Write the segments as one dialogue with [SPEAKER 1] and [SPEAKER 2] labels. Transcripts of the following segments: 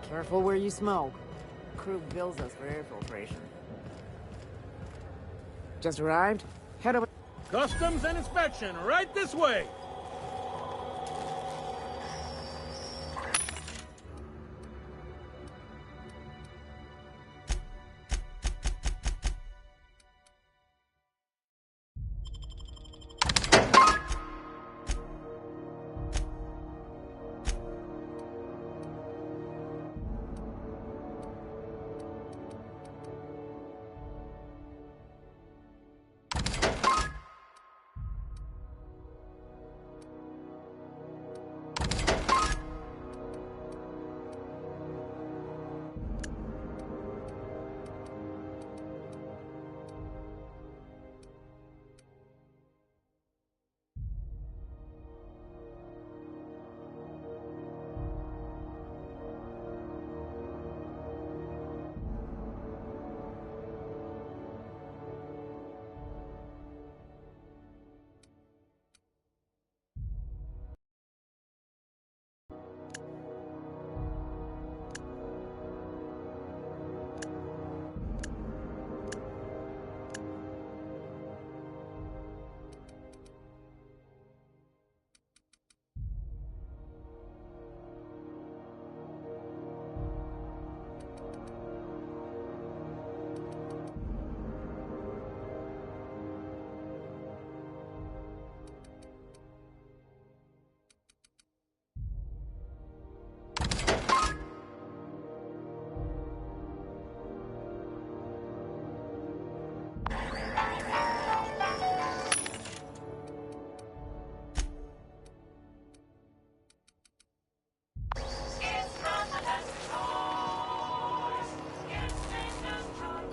[SPEAKER 1] Careful where you smoke. Crew bills us for air filtration. Just arrived? Head over...
[SPEAKER 2] Customs and inspection, right this way!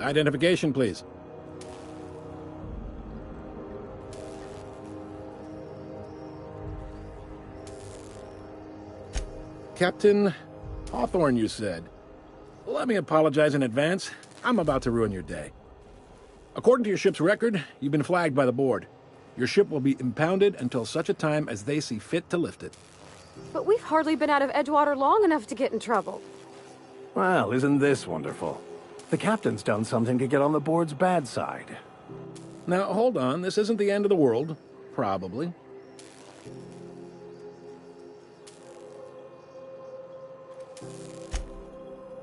[SPEAKER 2] Identification, please. Captain Hawthorne, you said. Let me apologize in advance. I'm about to ruin your day. According to your ship's record, you've been flagged by the board. Your ship will be impounded until such a time as they see fit to lift it.
[SPEAKER 3] But we've hardly been out of Edgewater long enough to get in trouble.
[SPEAKER 4] Well, isn't this wonderful? The captain's done something to get on the board's bad side.
[SPEAKER 2] Now, hold on. This isn't the end of the world. Probably.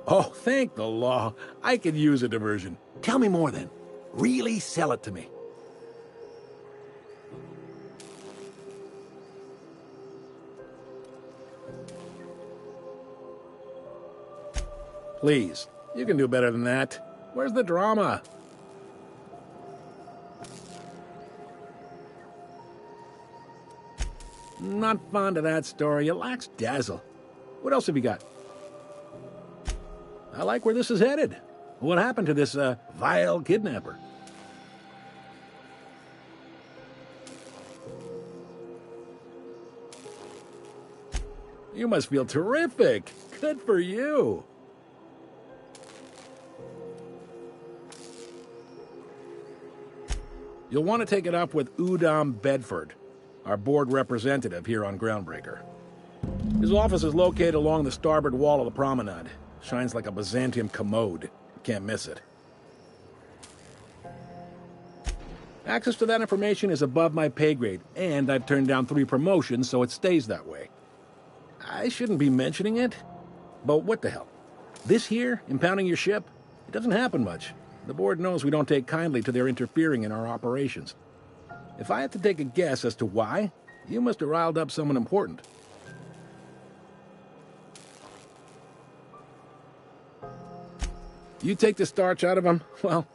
[SPEAKER 2] Oh, thank the law. I could use a diversion. Tell me more, then. Really sell it to me. Please. You can do better than that. Where's the drama? Not fond of that story. It lacks dazzle. What else have you got? I like where this is headed. What happened to this, vile kidnapper? You must feel terrific. Good for you. You'll want to take it up with Udom Bedford, our board representative here on Groundbreaker. His office is located along the starboard wall of the promenade. Shines like a Byzantium commode. Can't miss it. Access to that information is above my pay grade, and I've turned down 3 promotions, so it stays that way. I shouldn't be mentioning it, but what the hell? This here, impounding your ship, it doesn't happen much. The board knows we don't take kindly to their interfering in our operations. If I had to take a guess as to why, you must have riled up someone important. You take the starch out of them, well,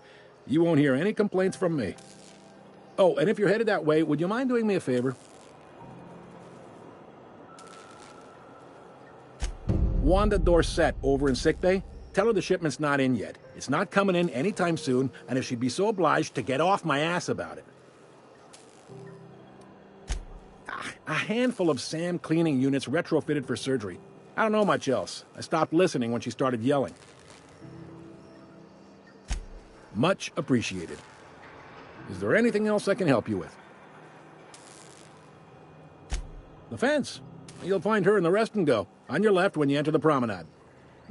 [SPEAKER 2] you won't hear any complaints from me. Oh, and if you're headed that way, would you mind doing me a favor? Wanda Dorset over in sickbay, tell her the shipment's not in yet. It's not coming in anytime soon, and if she'd be so obliged to get off my ass about it. A handful of SAM cleaning units retrofitted for surgery. I don't know much else. I stopped listening when she started yelling. Much appreciated. Is there anything else I can help you with? The fence. You'll find her in the rest and go, on your left when you enter the promenade.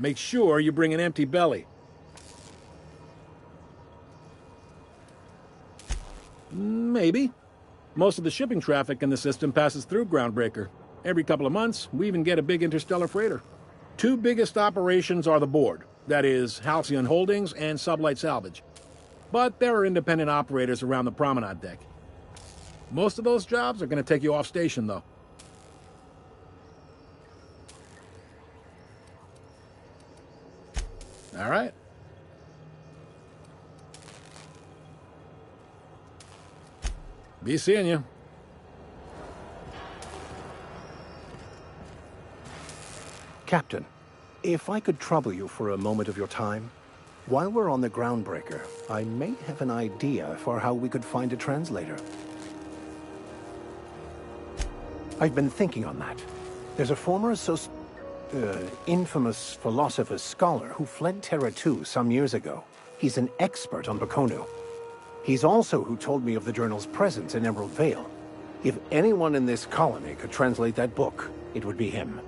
[SPEAKER 2] Make sure you bring an empty belly. Maybe. Most of the shipping traffic in the system passes through Groundbreaker. Every couple of months, we even get a big interstellar freighter. Two biggest operations are the board. That is, Halcyon Holdings and Sublight Salvage. But there are independent operators around the promenade deck. Most of those jobs are going to take you off station, though. All right. Be seeing you.
[SPEAKER 4] Captain, if I could trouble you for a moment of your time, while we're on the Groundbreaker, I may have an idea for how we could find a translator. I've been thinking on that. There's a former infamous philosopher scholar who fled Terra 2 some years ago. He's an expert on Baconu. He's also who told me of the journal's presence in Emerald Vale. If anyone in this colony could translate that book, it would be him.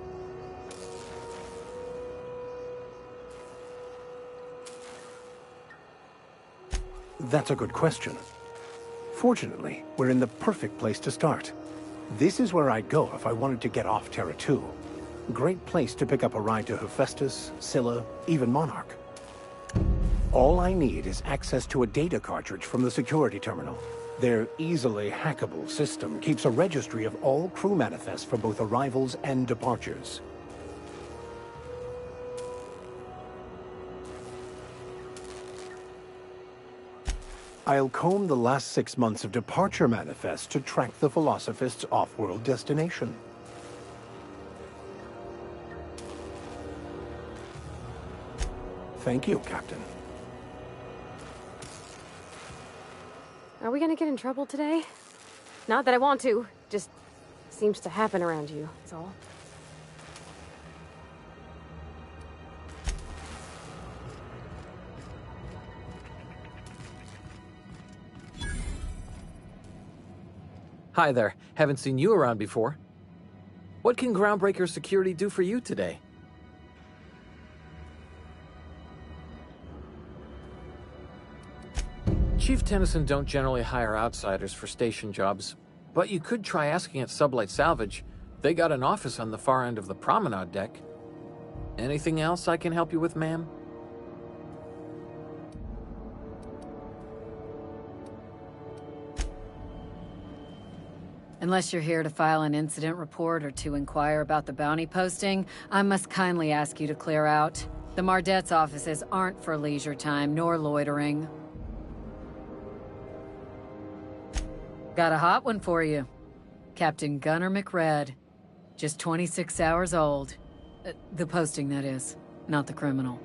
[SPEAKER 4] That's a good question. Fortunately, we're in the perfect place to start. This is where I'd go if I wanted to get off Terra 2. Great place to pick up a ride to Hephaestus, Scylla, even Monarch. All I need is access to a data cartridge from the security terminal. Their easily hackable system keeps a registry of all crew manifests for both arrivals and departures. I'll comb the last 6 months of departure manifests to track the Philosophist's off-world destination. Thank you, Captain.
[SPEAKER 3] Are we gonna get in trouble today? Not that I want to, just seems to happen around you, that's all.
[SPEAKER 5] Hi there. Haven't seen you around before. What can Groundbreaker Security do for you today? Chief Tennyson don't generally hire outsiders for station jobs, but you could try asking at Sublight Salvage. They got an office on the far end of the promenade deck. Anything else I can help you with, ma'am?
[SPEAKER 6] Unless you're here to file an incident report or to inquire about the bounty posting, I must kindly ask you to clear out. The Mardet's offices aren't for leisure time nor loitering. Got a hot one for you. Captain Gunnar McRed. Just 26 hours old. The posting, that is, not the criminal.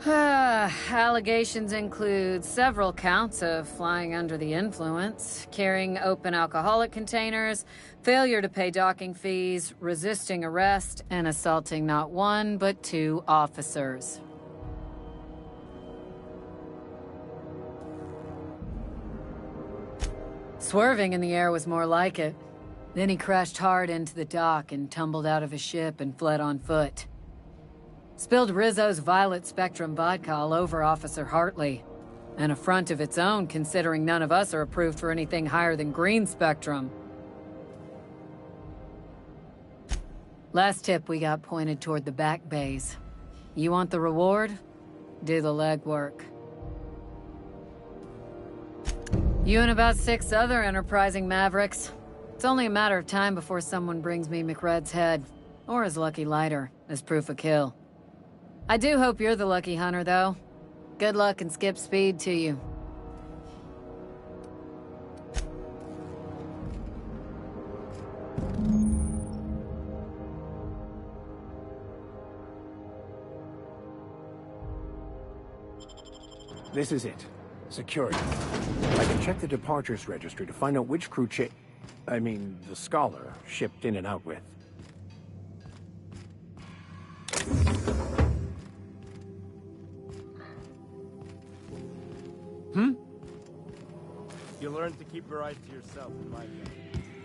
[SPEAKER 6] Allegations include several counts of flying under the influence, carrying open alcoholic containers, failure to pay docking fees, resisting arrest, and assaulting not one but 2 officers. Swerving in the air was more like it. Then he crashed hard into the dock and tumbled out of his ship and fled on foot. Spilled Rizzo's Violet Spectrum vodka all over Officer Hartley. An affront of its own, considering none of us are approved for anything higher than green spectrum. Last tip we got pointed toward the back bays. You want the reward? Do the legwork. You and about 6 other enterprising mavericks. It's only a matter of time before someone brings me McRed's head, or his lucky lighter, as proof of kill. I do hope you're the lucky hunter, though. Good luck and skip speed to you.
[SPEAKER 4] This is it. Security. I can check the departures registry to find out which crew the scholar shipped in and out with.
[SPEAKER 7] You learn to keep your eyes to yourself, in my view.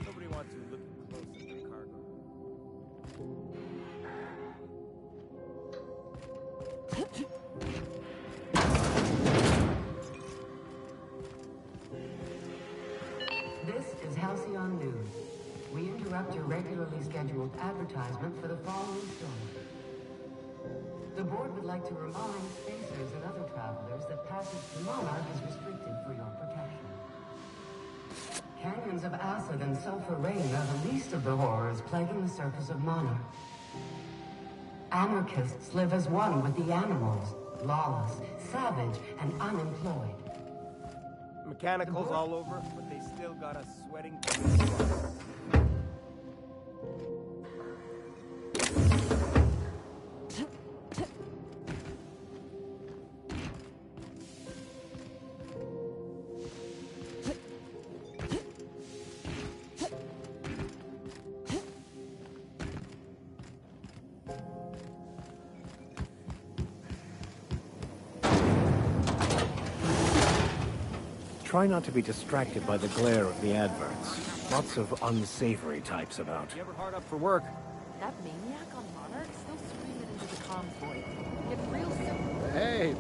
[SPEAKER 7] Nobody wants you looking close at your cargo.
[SPEAKER 8] interrupt your regularly scheduled advertisement for the following story. The board would like to remind spacers and other travelers that passage to Monarch is restricted for your protection. Canyons of acid and sulfur rain are the least of the horrors plaguing the surface of Monarch. Anarchists live as one with the animals, lawless, savage, and unemployed.
[SPEAKER 7] Mechanicals all over, but they still got us sweating to the spot.
[SPEAKER 4] Try not to be distracted by the glare of the adverts. Lots of unsavory types about.
[SPEAKER 7] You ever hard up for work?
[SPEAKER 1] That maniac on Monarch still screaming into the comms void. Get real simple.
[SPEAKER 2] Hey,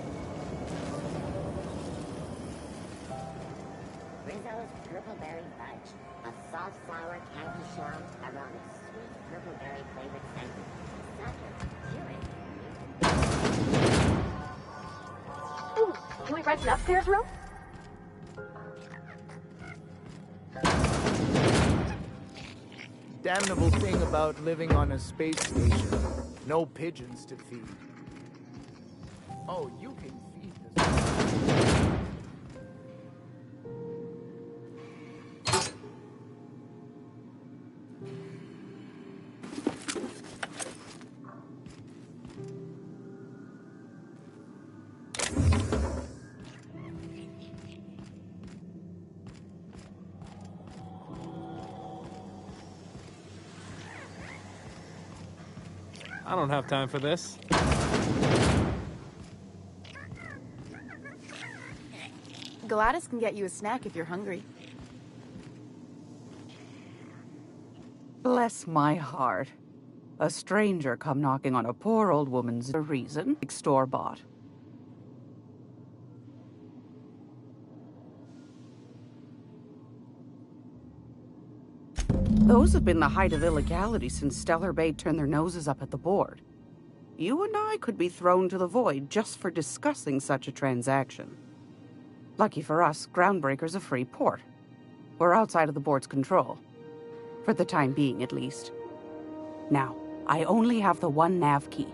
[SPEAKER 9] Rizzo's Purpleberry Fudge, a soft sour candy shell around a sweet purpleberry flavored center.
[SPEAKER 3] Ooh, can we rent an upstairs room?
[SPEAKER 10] Damnable thing about living on a space station. No pigeons to feed. Oh, you can feed this.
[SPEAKER 7] I don't have time for this.
[SPEAKER 1] Gladys can get you a snack if you're hungry.
[SPEAKER 11] Bless my heart. A stranger come knocking on a poor old woman's reason, store-bought. Those have been the height of illegality since Stellar Bay turned their noses up at the board. You and I could be thrown to the void just for discussing such a transaction. Lucky for us, Groundbreaker's a free port. We're outside of the board's control. For the time being, at least. Now, I only have the one nav key.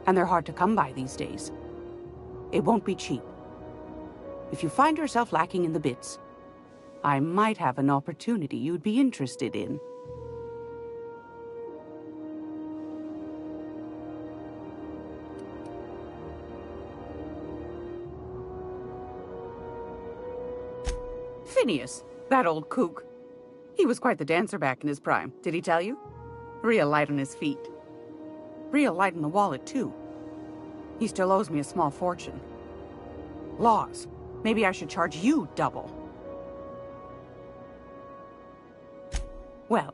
[SPEAKER 11] And they're hard to come by these days. It won't be cheap. If you find yourself lacking in the bits, I might have an opportunity you'd be interested in. Phineas, that old kook. He was quite the dancer back in his prime, did he tell you? Real light on his feet. Real light on the wallet, too. He still owes me a small fortune. Laws. Maybe I should charge you double. Well,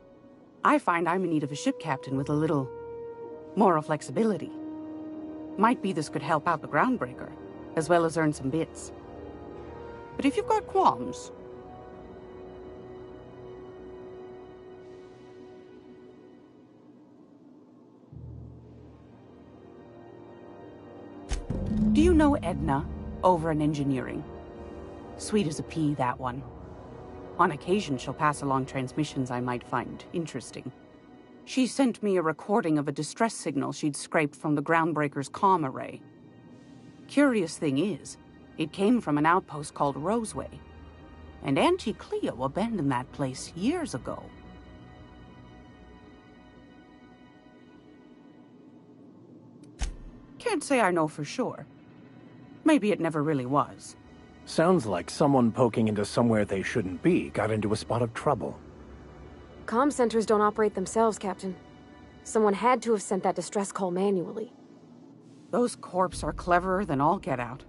[SPEAKER 11] I find I'm in need of a ship captain with a little moral flexibility. Might be this could help out the Groundbreaker, as well as earn some bits. But if you've got qualms... Do you know Edna, over in engineering? Sweet as a pea, that one. On occasion, she'll pass along transmissions I might find interesting. She sent me a recording of a distress signal she'd scraped from the Groundbreaker's comm array. Curious thing is, it came from an outpost called Roseway. And Auntie Cleo abandoned that place years ago. Can't say I know for sure. Maybe it never really was.
[SPEAKER 4] Sounds like someone poking into somewhere they shouldn't be got into a spot of trouble.
[SPEAKER 3] Comm centers don't operate themselves, Captain. Someone had to have sent that distress call manually.
[SPEAKER 11] Those corps are cleverer than all get out.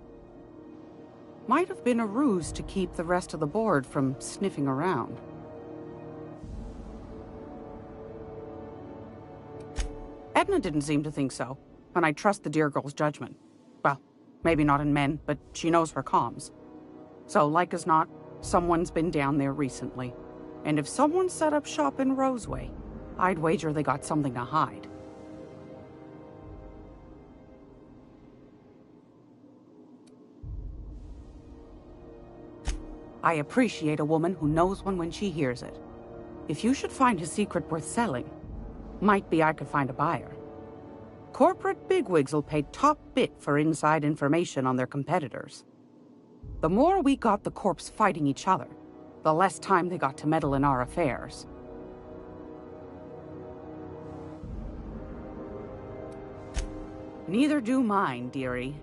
[SPEAKER 11] Might have been a ruse to keep the rest of the board from sniffing around. Edna didn't seem to think so, and I trust the dear girl's judgment. Well, maybe not in men, but she knows her comms. So, like as not, someone's been down there recently. And if someone set up shop in Roseway, I'd wager they got something to hide. I appreciate a woman who knows one when she hears it. If you should find a secret worth selling, might be I could find a buyer. Corporate bigwigs will pay top bit for inside information on their competitors. The more we got the corps fighting each other, the less time they got to meddle in our affairs. Neither do mine, dearie.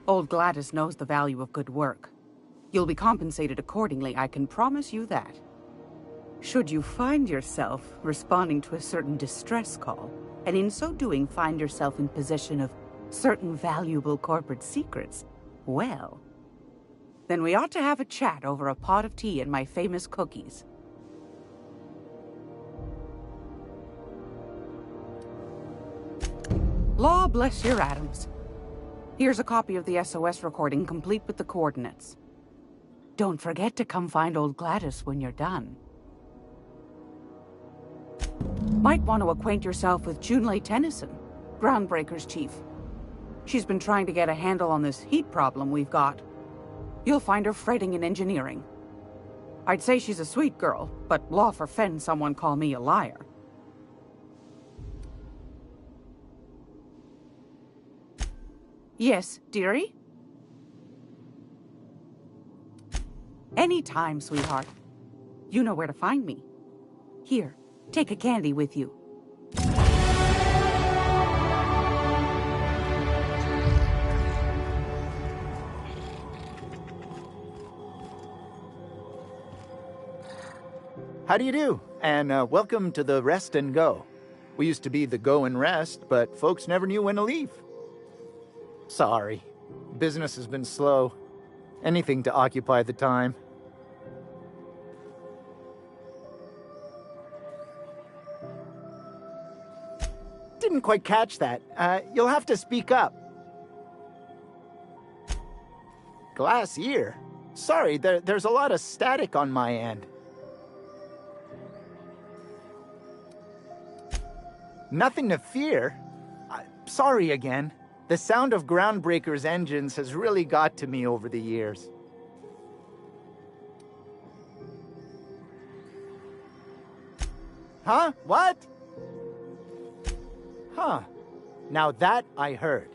[SPEAKER 11] Old Gladys knows the value of good work. You'll be compensated accordingly, I can promise you that. Should you find yourself responding to a certain distress call, and in so doing find yourself in possession of certain valuable corporate secrets, well, then we ought to have a chat over a pot of tea and my famous cookies. Law bless your atoms. Here's a copy of the SOS recording, complete with the coordinates. Don't forget to come find old Gladys when you're done. Might want to acquaint yourself with Junlei Tennyson, Groundbreaker's chief. She's been trying to get a handle on this heat problem we've got. You'll find her fretting in engineering. I'd say she's a sweet girl, but law forfend someone call me a liar. Yes, dearie? Anytime, sweetheart. You know where to find me. Here, take a candy with you.
[SPEAKER 10] How do you do? And welcome to the Rest and Go. We used to be the Go and Rest, but folks never knew when to leave. Sorry. Business has been slow. Anything to occupy the time. Didn't quite catch that. You'll have to speak up. Glass ear? Sorry, there's a lot of static on my end. Nothing to fear. Sorry again. The sound of Groundbreaker's engines has really got to me over the years. Huh? What? Huh. Now that I heard.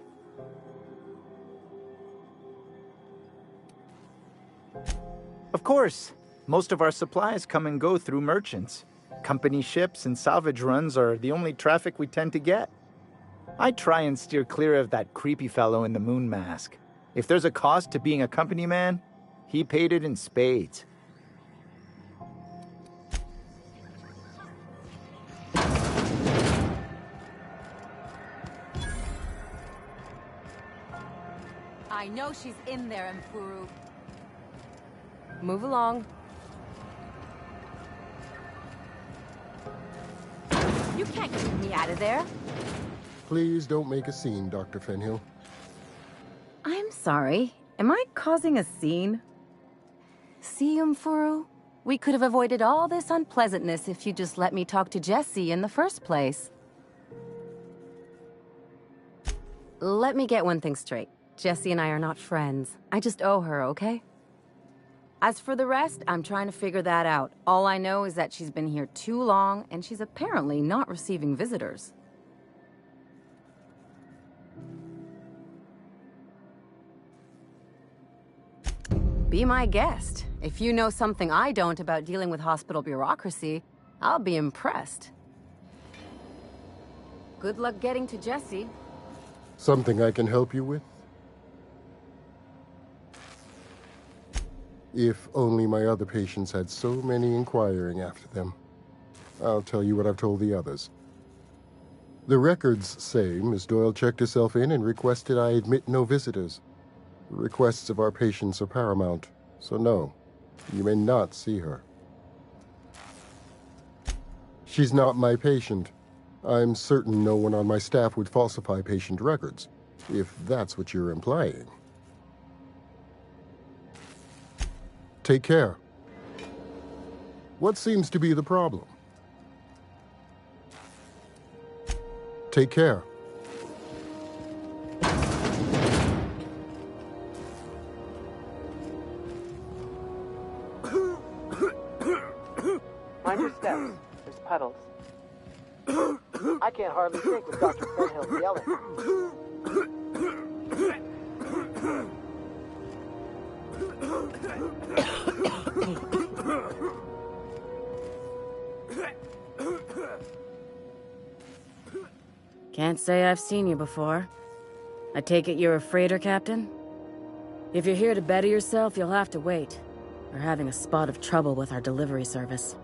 [SPEAKER 10] Of course, most of our supplies come and go through merchants. Company ships and salvage runs are the only traffic we tend to get. I try and steer clear of that creepy fellow in the moon mask. If there's a cost to being a company man, he paid it in spades.
[SPEAKER 1] I know she's in there, Mpuru. Move along. You can't keep me out of there.
[SPEAKER 12] Please don't make a scene, Dr. Fenhill.
[SPEAKER 1] I'm sorry. Am I causing a scene? See, Mpuru? We could have avoided all this unpleasantness if you just let me talk to Jesse in the first place. Let me get one thing straight. Jesse and I are not friends. I just owe her, okay? As for the rest, I'm trying to figure that out. All I know is that she's been here too long, and she's apparently not receiving visitors. Be my guest. If you know something I don't about dealing with hospital bureaucracy, I'll be impressed. Good luck getting to Jesse.
[SPEAKER 12] Something I can help you with? If only my other patients had so many inquiring after them. I'll tell you what I've told the others. The records say Miss Doyle checked herself in and requested I admit no visitors. The requests of our patients are paramount, so no, you may not see her. She's not my patient. I'm certain no one on my staff would falsify patient records, if that's what you're implying. Take care. What seems to be the problem? Take care.
[SPEAKER 13] Mind your steps. There's puddles. I can't hardly think with Dr. Fenhill yelling.
[SPEAKER 1] Can't say I've seen you before. I take it you're a freighter captain? If you're here to better yourself, you'll have to wait. We're having a spot of trouble with our delivery service.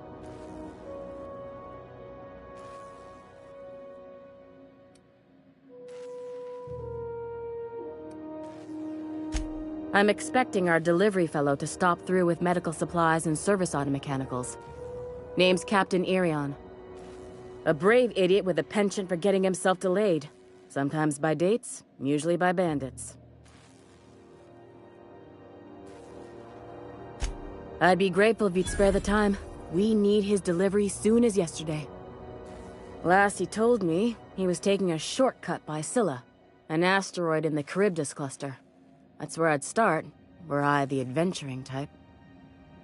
[SPEAKER 1] I'm expecting our delivery fellow to stop through with medical supplies and service auto mechanicals. Name's Captain Irion. A brave idiot with a penchant for getting himself delayed. Sometimes by dates, usually by bandits. I'd be grateful if you'd spare the time. We need his delivery soon as yesterday. Last he told me, he was taking a shortcut by Scylla, an asteroid in the Charybdis cluster. That's where I'd start, were I the adventuring type.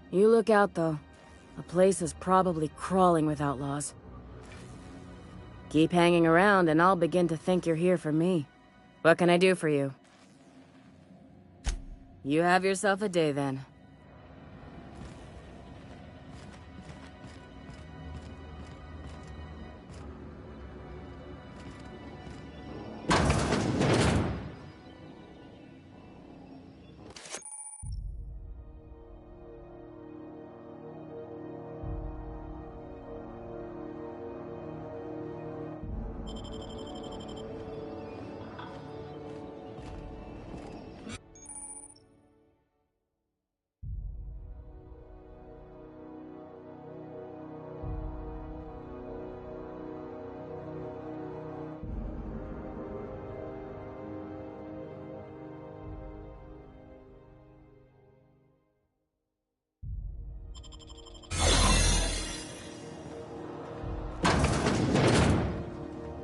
[SPEAKER 1] You look out, though. The place is probably crawling with outlaws. Keep hanging around, and I'll begin to think you're here for me. What can I do for you? You have yourself a day, then.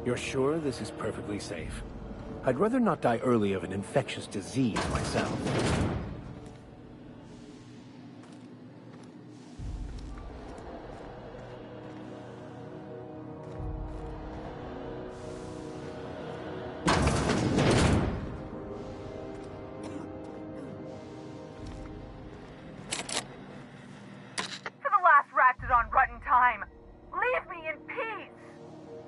[SPEAKER 4] You're sure this is perfectly safe? I'd rather not die early of an infectious disease myself.
[SPEAKER 14] For the last ratchet on rotten time, leave me in peace!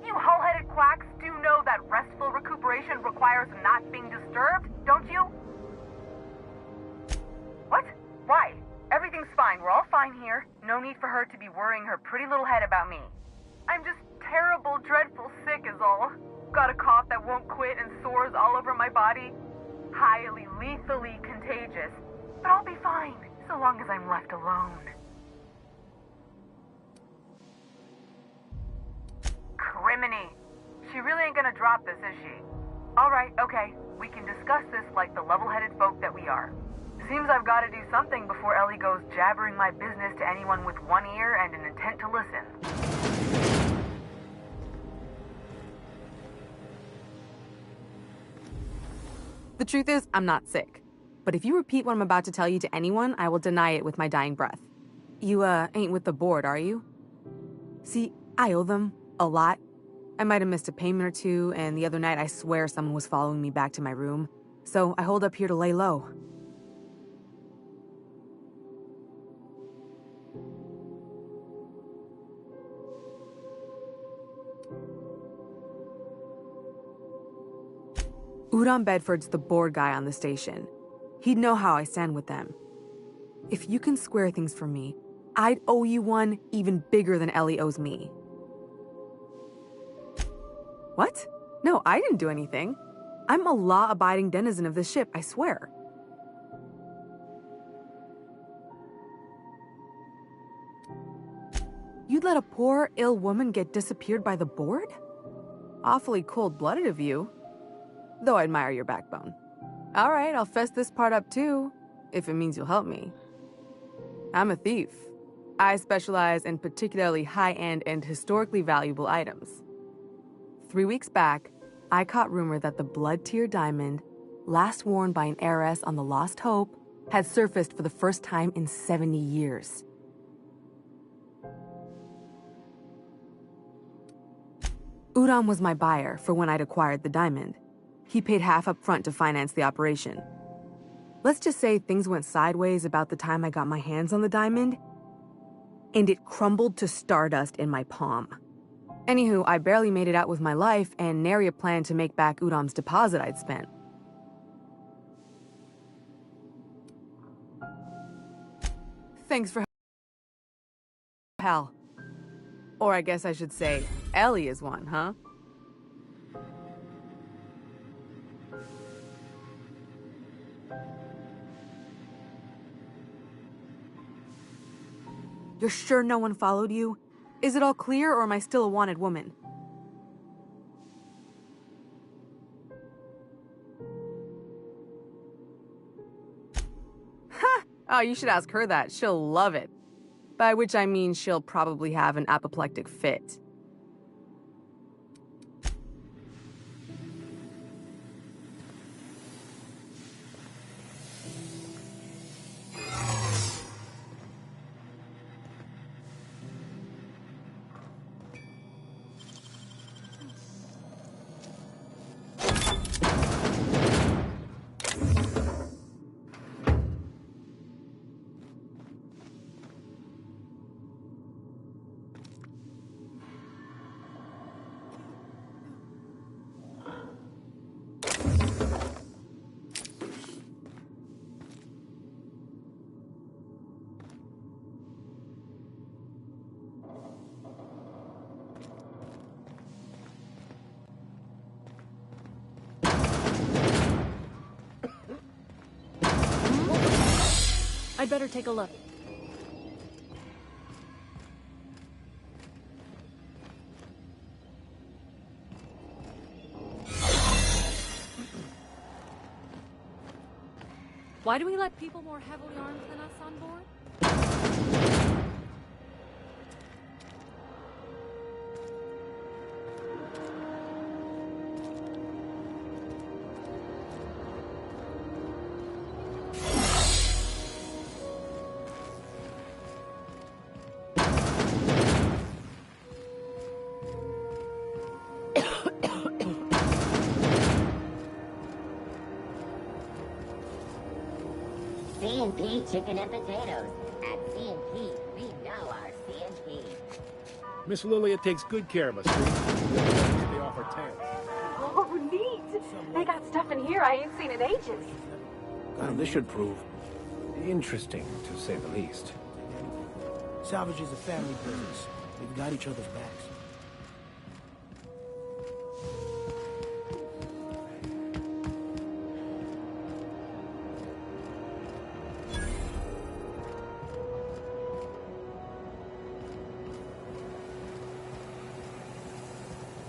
[SPEAKER 14] You hull-headed quacks do know that restful recuperation requires not being disturbed, don't you? What? Why? Everything's fine. We're all fine here. No need for her to be worrying her pretty little head about me. I'm just terrible, dreadful sick is all. Got a cough that won't quit and sores all over my body. Highly, lethally contagious. But I'll be fine, so long as I'm left alone. Criminy. She really ain't gonna drop this, is she? Alright, okay. We can discuss this like the level-headed folk that we are. Seems I've gotta do something before Ellie goes jabbering my business to anyone with one ear and an intent to listen.
[SPEAKER 15] The truth is, I'm not sick. But if you repeat what I'm about to tell you to anyone, I will deny it with my dying breath. You, ain't with the board, are you? See, I owe them a lot. I might have missed a payment or two, and the other night I swear someone was following me back to my room. So I hold up here to lay low. Udon Bedford's the board guy on the station. He'd know how I stand with them. If you can square things for me, I'd owe you one even bigger than Ellie owes me. What? No, I didn't do anything. I'm a law-abiding denizen of this ship, I swear. You'd let a poor, ill woman get disappeared by the board? Awfully cold-blooded of you. Though I admire your backbone. All right, I'll fess this part up too, if it means you'll help me. I'm a thief. I specialize in particularly high-end and historically valuable items. 3 weeks back, I caught rumor that the Blood Tear diamond, last worn by an heiress on the Lost Hope, had surfaced for the first time in 70 years. Udom was my buyer for when I'd acquired the diamond. He paid half up front to finance the operation. Let's just say things went sideways about the time I got my hands on the diamond, and it crumbled to stardust in my palm. Anywho, I barely made it out with my life, and nary a plan to make back Udom's deposit I'd spent. Thanks for hell. Or I guess I should say, Ellie is one, huh? You're sure no one followed you? Is it all clear, or am I still a wanted woman? Ha! Oh, you should ask her that. She'll love it. By which I mean she'll probably have an apoplectic fit.
[SPEAKER 16] I'd better take a look. Why do we let people more heavily armed than us on board?
[SPEAKER 9] C&P chicken and potatoes. At C&P, we know our C&P.
[SPEAKER 2] Miss Lilia takes good care of us, see? They offer tails.
[SPEAKER 3] Oh, neat! They got stuff in here I ain't seen in ages.
[SPEAKER 4] Well, this should prove interesting, to say the least.
[SPEAKER 13] Salvage is a family business. We've got each other's backs.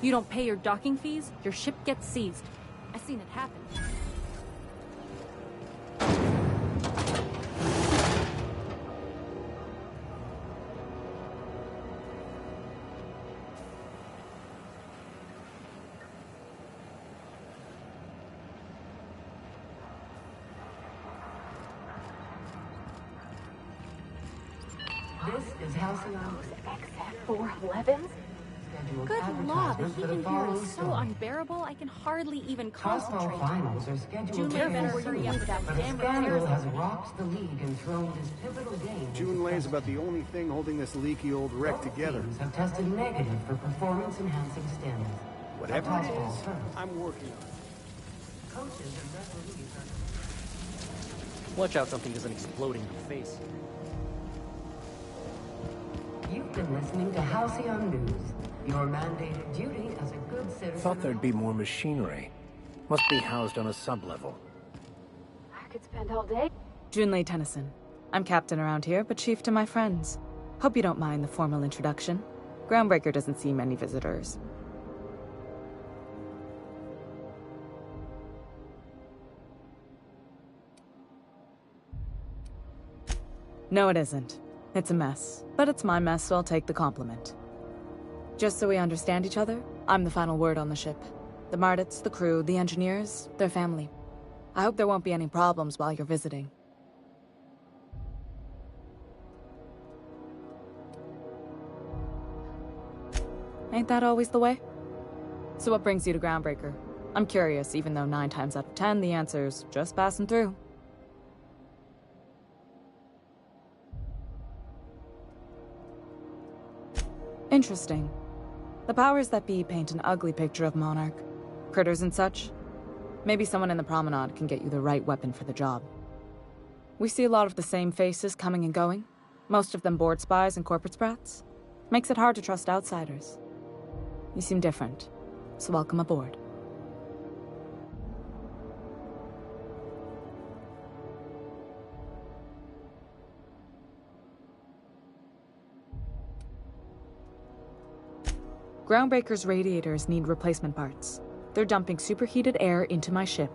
[SPEAKER 16] You don't pay your docking fees, your ship gets seized. I've seen it happen.
[SPEAKER 8] This is Halcyon.
[SPEAKER 3] XF411s?
[SPEAKER 16] Good law, the heat in here is so unbearable, I can hardly even concentrate.
[SPEAKER 8] Cosmo finals are scheduled
[SPEAKER 16] June
[SPEAKER 8] to
[SPEAKER 16] better
[SPEAKER 8] finish
[SPEAKER 16] hurry up with that
[SPEAKER 8] but
[SPEAKER 16] damn
[SPEAKER 8] a scandal
[SPEAKER 16] repairs.
[SPEAKER 8] has rocked the league and thrown this pivotal game.
[SPEAKER 17] June Lay's about the only thing holding this leaky old wreck together.
[SPEAKER 8] Teams have tested negative for performance-enhancing stims.
[SPEAKER 17] Whatever
[SPEAKER 8] Toss
[SPEAKER 17] it
[SPEAKER 8] ball
[SPEAKER 17] is,
[SPEAKER 8] first.
[SPEAKER 17] I'm working on it.
[SPEAKER 8] Coaches and referees are...
[SPEAKER 13] Watch out something doesn't explode in your face.
[SPEAKER 8] You've been listening to Halcyon News. Your mandated duty as a good citizen...
[SPEAKER 4] Thought there'd be more machinery. Must be housed on a sub-level.
[SPEAKER 3] I could spend all day.
[SPEAKER 18] Junlei Tennyson. I'm captain around here, but chief to my friends. Hope you don't mind the formal introduction. Groundbreaker doesn't see many visitors. No, it isn't. It's a mess. But it's my mess, so I'll take the compliment. Just so we understand each other, I'm the final word on the ship. The Mardits, the crew, the engineers, their family. I hope there won't be any problems while you're visiting. Ain't that always the way? So what brings you to Groundbreaker? I'm curious, even though 9 times out of 10 the answer's just passing through. Interesting. The powers that be paint an ugly picture of Monarch. Critters and such. Maybe someone in the Promenade can get you the right weapon for the job. We see a lot of the same faces coming and going. Most of them board spies and corporate sprats. Makes it hard to trust outsiders. You seem different, so welcome aboard. Groundbreaker's radiators need replacement parts. They're dumping superheated air into my ship.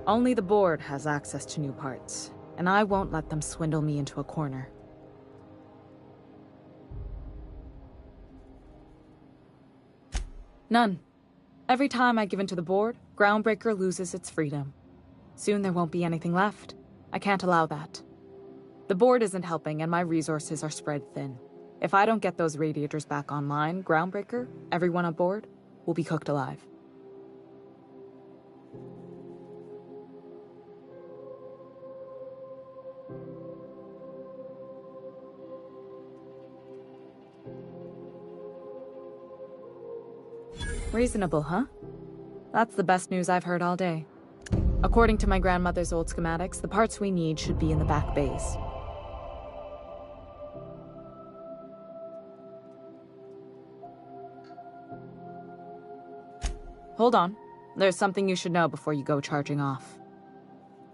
[SPEAKER 18] Only the board has access to new parts, and I won't let them swindle me into a corner. None. Every time I give in to the board, Groundbreaker loses its freedom. Soon there won't be anything left. I can't allow that. The board isn't helping, and my resources are spread thin. If I don't get those radiators back online, Groundbreaker, everyone on board, will be cooked alive. Reasonable, huh? That's the best news I've heard all day. According to my grandmother's old schematics, the parts we need should be in the back bays. Hold on. There's something you should know before you go charging off.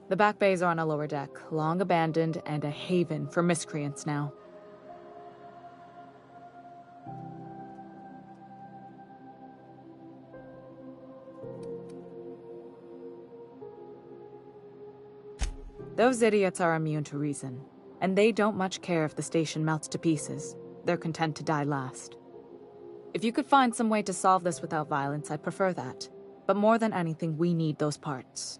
[SPEAKER 18] The back bays are on a lower deck, long abandoned and a haven for miscreants now. Those idiots are immune to reason, and they don't much care if the station melts to pieces. They're content to die last. If you could find some way to solve this without violence, I'd prefer that. But more than anything, we need those parts.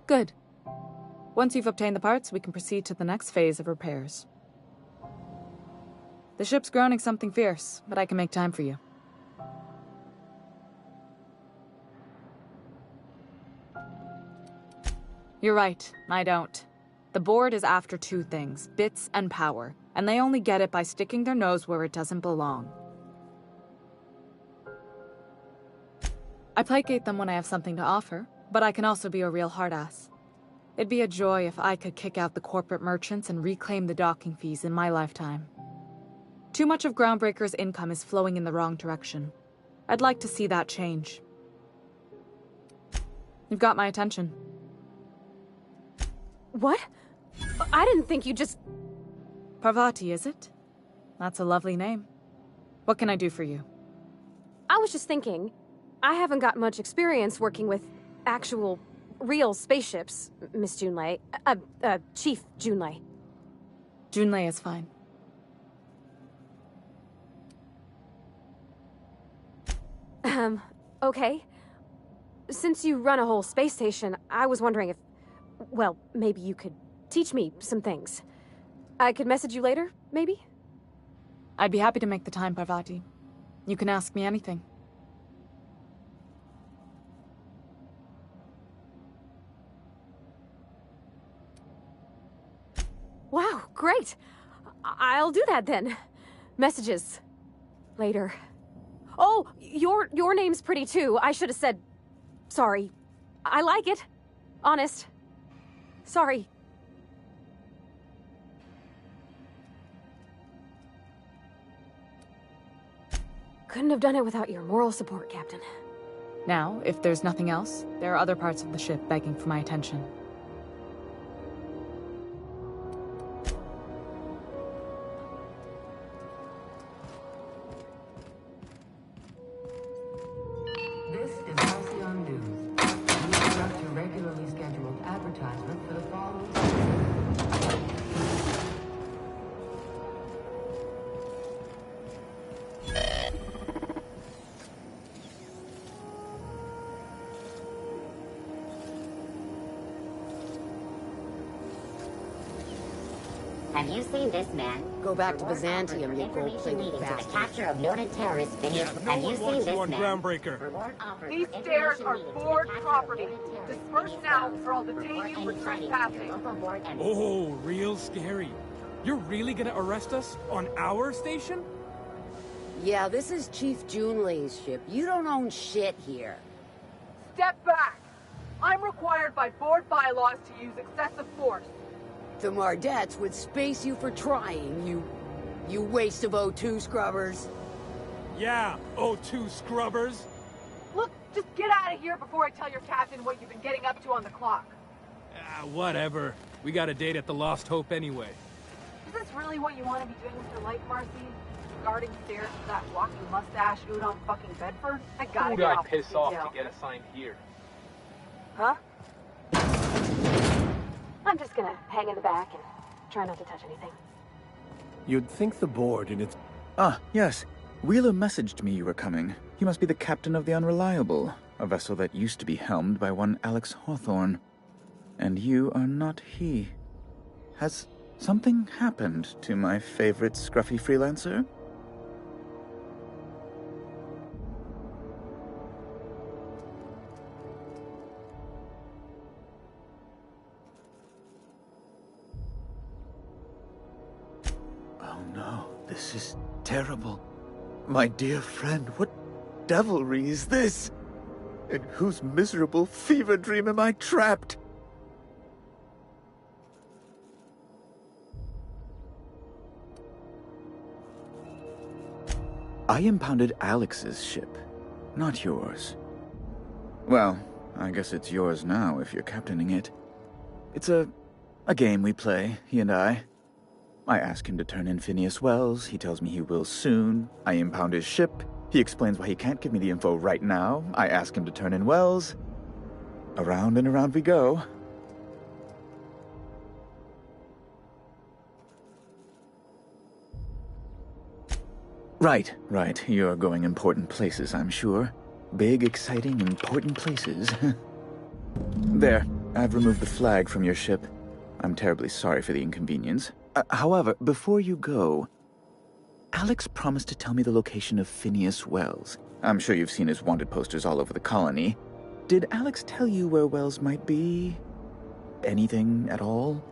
[SPEAKER 18] Good. Once you've obtained the parts, we can proceed to the next phase of repairs. The ship's groaning something fierce, but I can make time for you. You're right, I don't. The board is after 2 things, bits and power, and they only get it by sticking their nose where it doesn't belong. I placate them when I have something to offer, but I can also be a real hard-ass. It'd be a joy if I could kick out the corporate merchants and reclaim the docking fees in my lifetime. Too much of Groundbreaker's income is flowing in the wrong direction. I'd like to see that change. You've got my attention.
[SPEAKER 3] What? I didn't think you just...
[SPEAKER 18] Parvati, is it? That's a lovely name. What can I do for you?
[SPEAKER 3] I was just thinking, I haven't got much experience working with actual, real spaceships, Miss Junlei. Chief Junlei.
[SPEAKER 18] Junlei is fine.
[SPEAKER 3] Okay. Since you run a whole space station, I was wondering if... Well, maybe you could teach me some things. I could message you later, maybe?
[SPEAKER 18] I'd be happy to make the time, Parvati. You can ask me anything.
[SPEAKER 3] Wow, great! I'll do that then. Messages. Later. Oh, your name's pretty too. I should have said... Sorry. I like it. Honest. Sorry. Couldn't have done it without your moral support, Captain.
[SPEAKER 18] Now, if there's nothing else, there are other parts of the ship begging for my attention.
[SPEAKER 9] Have you seen this man?
[SPEAKER 19] Go back to Byzantium, you gold-plated
[SPEAKER 9] The
[SPEAKER 19] bastard.
[SPEAKER 9] capture of noted terrorist Phineas. Have you seen this man?
[SPEAKER 14] Groundbreaker. These stairs are board property. Disperse now, or I'll detain you for trespassing.
[SPEAKER 20] Oh, real scary. You're really gonna arrest us on our station?
[SPEAKER 19] Yeah, this is Chief Junlei's ship. You don't own shit here.
[SPEAKER 14] Step back. I'm required by board bylaws to use excessive force.
[SPEAKER 19] The Mardettes would space you for trying, you waste of O2 scrubbers.
[SPEAKER 20] Yeah, O2 scrubbers.
[SPEAKER 14] Look, just get out of here before I tell your captain what you've been getting up to on the clock.
[SPEAKER 20] Whatever. We got a date at the Lost Hope anyway.
[SPEAKER 14] Is this really what you want to be doing with your life, Marcy? Guarding stairs with that walking mustache Udon fucking Bedford? I gotta
[SPEAKER 20] Who
[SPEAKER 14] get
[SPEAKER 20] would I
[SPEAKER 14] off
[SPEAKER 20] piss
[SPEAKER 14] this
[SPEAKER 20] off
[SPEAKER 14] detail.
[SPEAKER 20] to get assigned here?
[SPEAKER 14] Huh? I'm just gonna hang in the back and try not to touch anything.
[SPEAKER 10] You'd think the board in its... Ah, yes. Wheeler messaged me you were coming. He must be the captain of the Unreliable, a vessel that used to be helmed by one Alex Hawthorne. And you are not he. Has something happened to my favorite scruffy freelancer? Oh no, this is terrible. My dear friend, what devilry is this? In whose miserable fever dream am I trapped? I impounded Alex's ship, not yours. Well, I guess it's yours now if you're captaining it. It's a game we play, he and I. I ask him to turn in Phineas Wells, he tells me he will soon. I impound his ship, he explains why he can't give me the info right now. I ask him to turn in Wells. Around and around we go. Right. You're going important places, I'm sure. Big, exciting, important places. There, I've removed the flag from your ship. I'm terribly sorry for the inconvenience. However, before you go, Alex promised to tell me the location of Phineas Wells. I'm sure you've seen his wanted posters all over the colony. Did Alex tell you where Wells might be? Anything at all?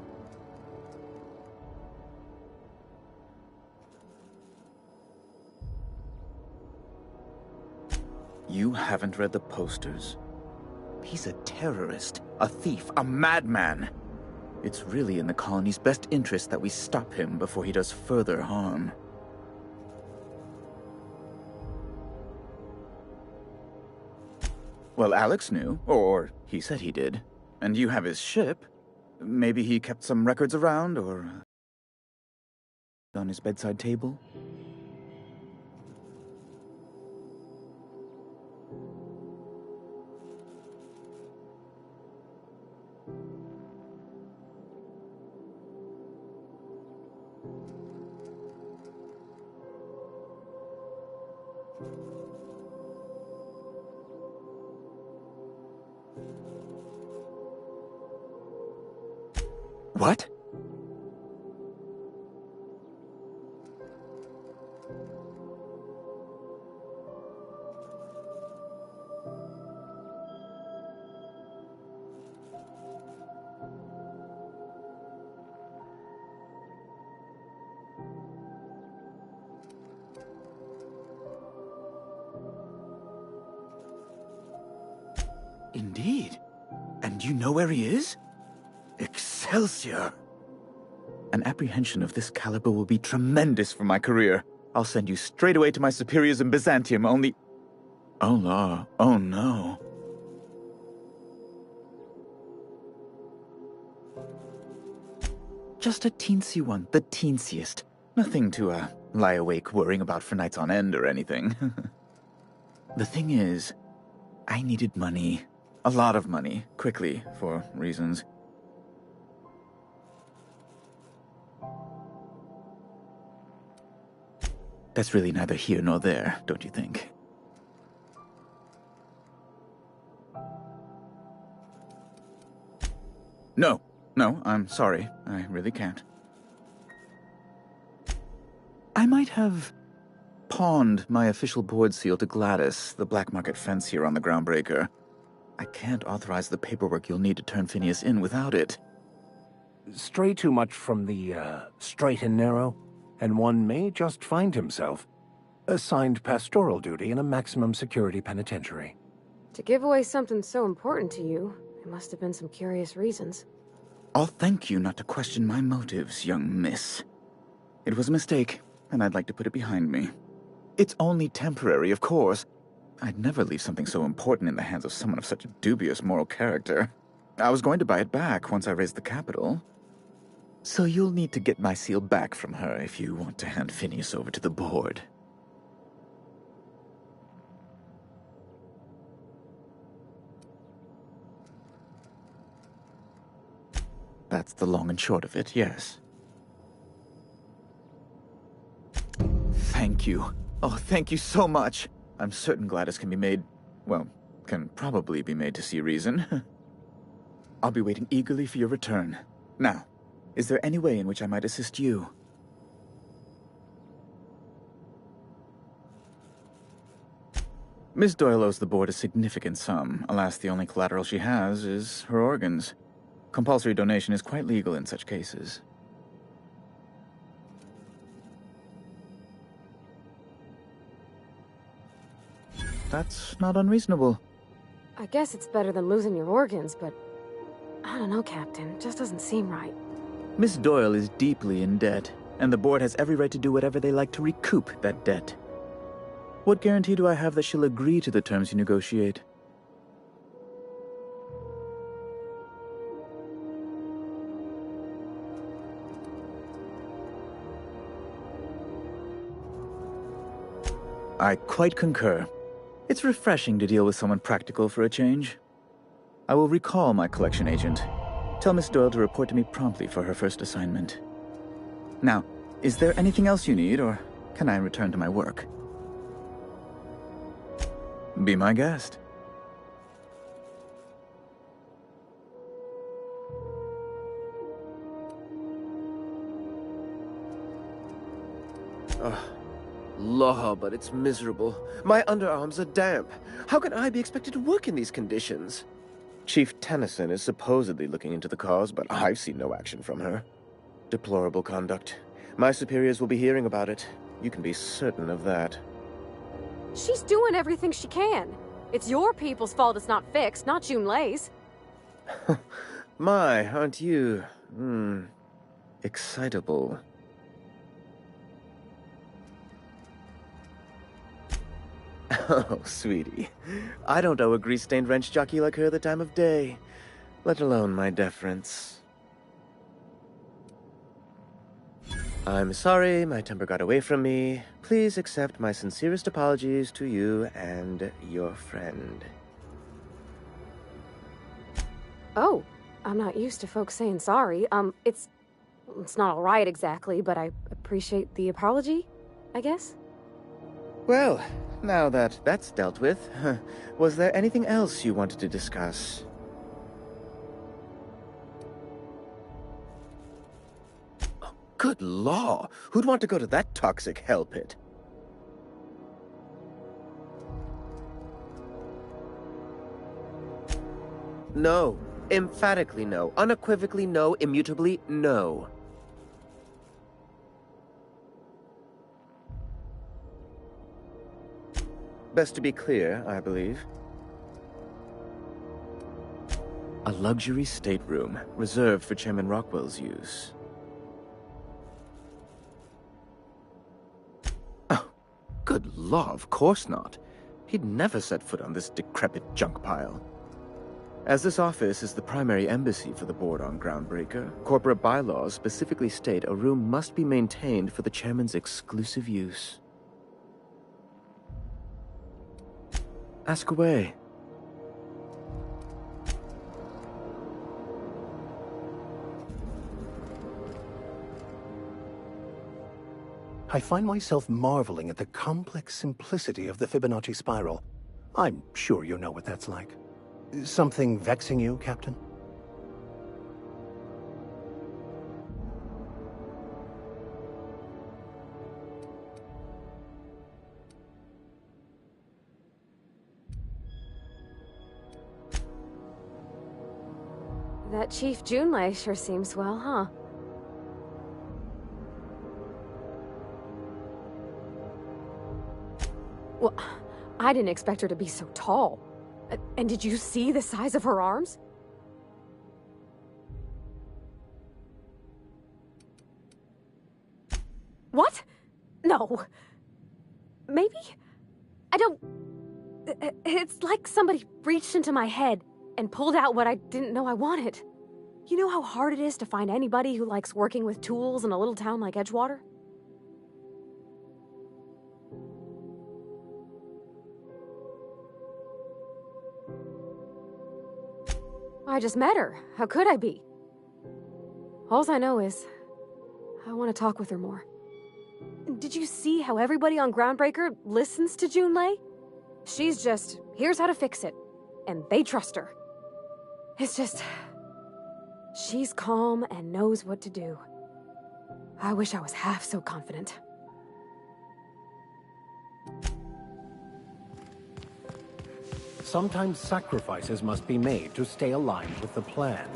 [SPEAKER 10] You haven't read the posters? He's a terrorist, a thief, a madman. It's really in the colony's best interest that we stop him before he does further harm. Well, Alex knew, or he said he did. And you have his ship. Maybe he kept some records around, or on his bedside table? What? Indeed. And you know where he is? Excelsior! An apprehension of this caliber will be tremendous for my career. I'll send you straight away to my superiors in Byzantium, only... Oh, no. Oh, no. Just a teensy one, the teensiest. Nothing to, lie awake worrying about for nights on end or anything. The thing is, I needed money. A lot of money, quickly, for reasons. That's really neither here nor there, don't you think? No, I'm sorry. I really can't. I might have pawned my official board seal to Gladys, the black market fence here on the Groundbreaker. I can't authorize the paperwork you'll need to turn Phineas in without it.
[SPEAKER 4] Stray too much from the straight and narrow, and one may just find himself assigned pastoral duty in a maximum security penitentiary.
[SPEAKER 3] To give away something so important to you, there must have been some curious reasons.
[SPEAKER 10] I'll thank you not to question my motives, young miss. It was a mistake, and I'd like to put it behind me. It's only temporary, of course. I'd never leave something so important in the hands of someone of such a dubious moral character. I was going to buy it back once I raised the capital. So you'll need to get my seal back from her if you want to hand Phineas over to the board. That's the long and short of it, yes. Thank you. Oh, thank you so much. I'm certain Gladys can be made, well, can probably be made to see reason. I'll be waiting eagerly for your return. Now, is there any way in which I might assist you? Miss Doyle owes the board a significant sum. Alas, the only collateral she has is her organs. Compulsory donation is quite legal in such cases. That's not unreasonable.
[SPEAKER 3] I guess it's better than losing your organs, but I don't know, Captain. It just doesn't seem right.
[SPEAKER 10] Miss Doyle is deeply in debt, and the board has every right to do whatever they like to recoup that debt. What guarantee do I have that she'll agree to the terms you negotiate? I quite concur. It's refreshing to deal with someone practical for a change. I will recall my collection agent. Tell Miss Doyle to report to me promptly for her first assignment. Now, is there anything else you need, or can I return to my work? Be my guest.
[SPEAKER 21] Law, but it's miserable. My underarms are damp. How can I be expected to work in these conditions? Chief Tennyson is supposedly looking into the cause, but I've seen no action from her. Deplorable conduct. My superiors will be hearing about it. You can be certain of that.
[SPEAKER 3] She's doing everything she can. It's your people's fault it's not fixed, not Junlei's.
[SPEAKER 21] My, aren't you, excitable. Oh, sweetie. I don't owe a grease-stained wrench jockey like her the time of day, let alone my deference. I'm sorry, my temper got away from me. Please accept my sincerest apologies to you and your friend.
[SPEAKER 3] Oh, I'm not used to folks saying sorry. It's not all right exactly, but I appreciate the apology, I guess.
[SPEAKER 21] Well, now that that's dealt with, was there anything else you wanted to discuss? Oh, good law! Who'd want to go to that toxic hell pit? No. Emphatically no. Unequivocally no. Immutably no. Best to be clear, I believe. A luxury stateroom, reserved for Chairman Rockwell's use. Oh, good law, of course not. He'd never set foot on this decrepit junk pile. As this office is the primary embassy for the board on Groundbreaker, corporate bylaws specifically state a room must be maintained for the chairman's exclusive use. Ask away.
[SPEAKER 4] I find myself marveling at the complex simplicity of the Fibonacci spiral. I'm sure you know what that's like. Something vexing you, Captain?
[SPEAKER 3] That Chief Junlei sure seems well, huh? Well, I didn't expect her to be so tall. And did you see the size of her arms? What? No. Maybe? I don't... It's like somebody reached into my head and pulled out what I didn't know I wanted. You know how hard it is to find anybody who likes working with tools in a little town like Edgewater? I just met her. How could I be? Alls I know is, I want to talk with her more. Did you see how everybody on Groundbreaker listens to Junlei? She's just, here's how to fix it. And they trust her. It's just... she's calm and knows what to do. I wish I was half so confident.
[SPEAKER 4] Sometimes sacrifices must be made to stay aligned with the plan.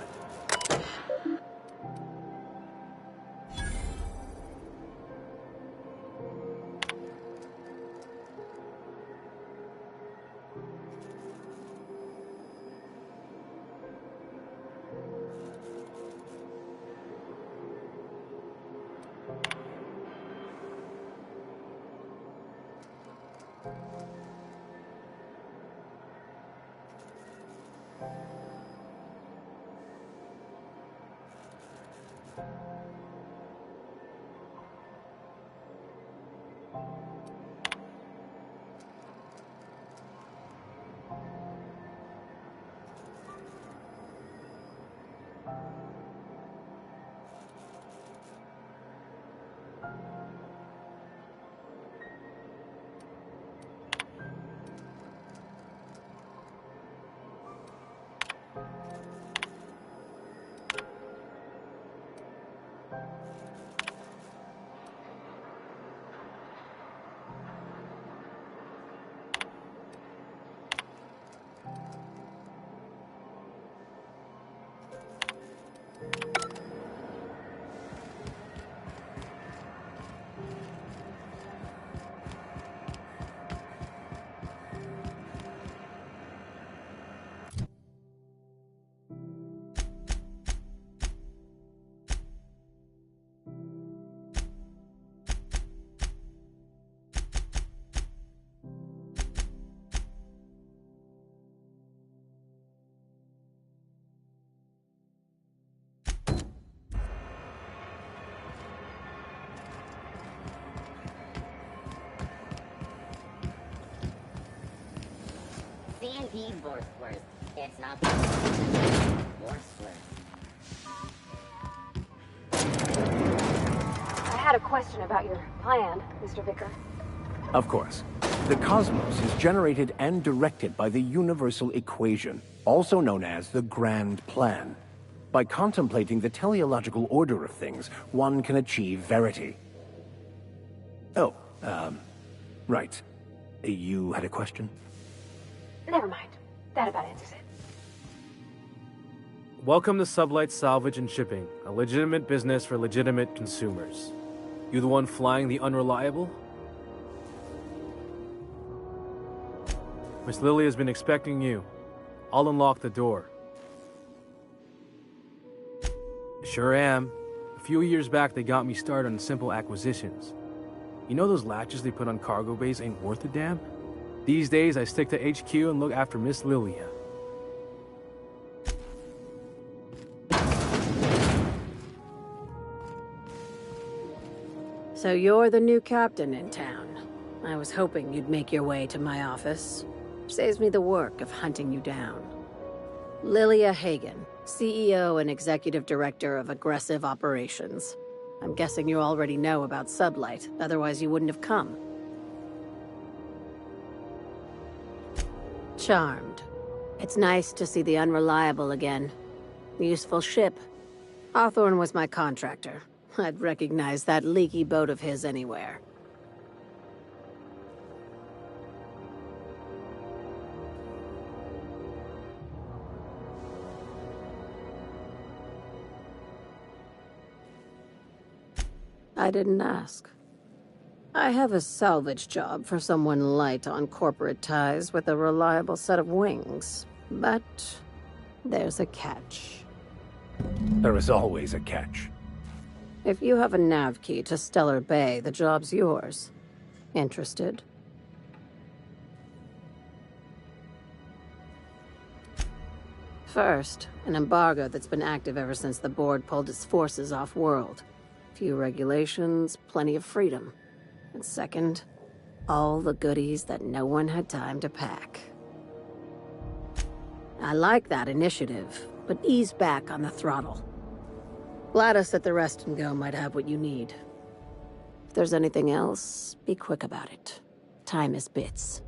[SPEAKER 9] C&D Borsworth. It's not Borsworth.
[SPEAKER 3] I had a question about your plan, Mr. Vicker.
[SPEAKER 4] Of course. The cosmos is generated and directed by the Universal Equation, also known as the Grand Plan. By contemplating the teleological order of things, one can achieve verity. Oh, right. You had a question?
[SPEAKER 3] Never mind. That about answers it.
[SPEAKER 13] Welcome to Sublight Salvage and Shipping, a legitimate business for legitimate consumers. You the one flying the Unreliable? Miss Lily has been expecting you. I'll unlock the door. Sure am. A few years back, they got me started on simple acquisitions. You know those latches they put on cargo bays ain't worth a damn? These days, I stick to HQ and look after Miss Lilia.
[SPEAKER 5] So you're the new captain in town. I was hoping you'd make your way to my office. Saves me the work of hunting you down. Lilia Hagen, CEO and Executive Director of Aggressive Operations. I'm guessing you already know about Sublight, otherwise you wouldn't have come. Charmed. It's nice to see the Unreliable again. Useful ship. Hawthorne was my contractor. I'd recognize that leaky boat of his anywhere. I didn't ask. I have a salvage job for someone light on corporate ties with a reliable set of wings. But there's a catch.
[SPEAKER 4] There is always a catch.
[SPEAKER 5] If you have a nav key to Stellar Bay, the job's yours. Interested? First, an embargo that's been active ever since the board pulled its forces off-world. Few regulations, plenty of freedom. And second, all the goodies that no one had time to pack. I like that initiative, but ease back on the throttle. Gladys at the Rest and Go might have what you need. If there's anything else, be quick about it. Time is bits.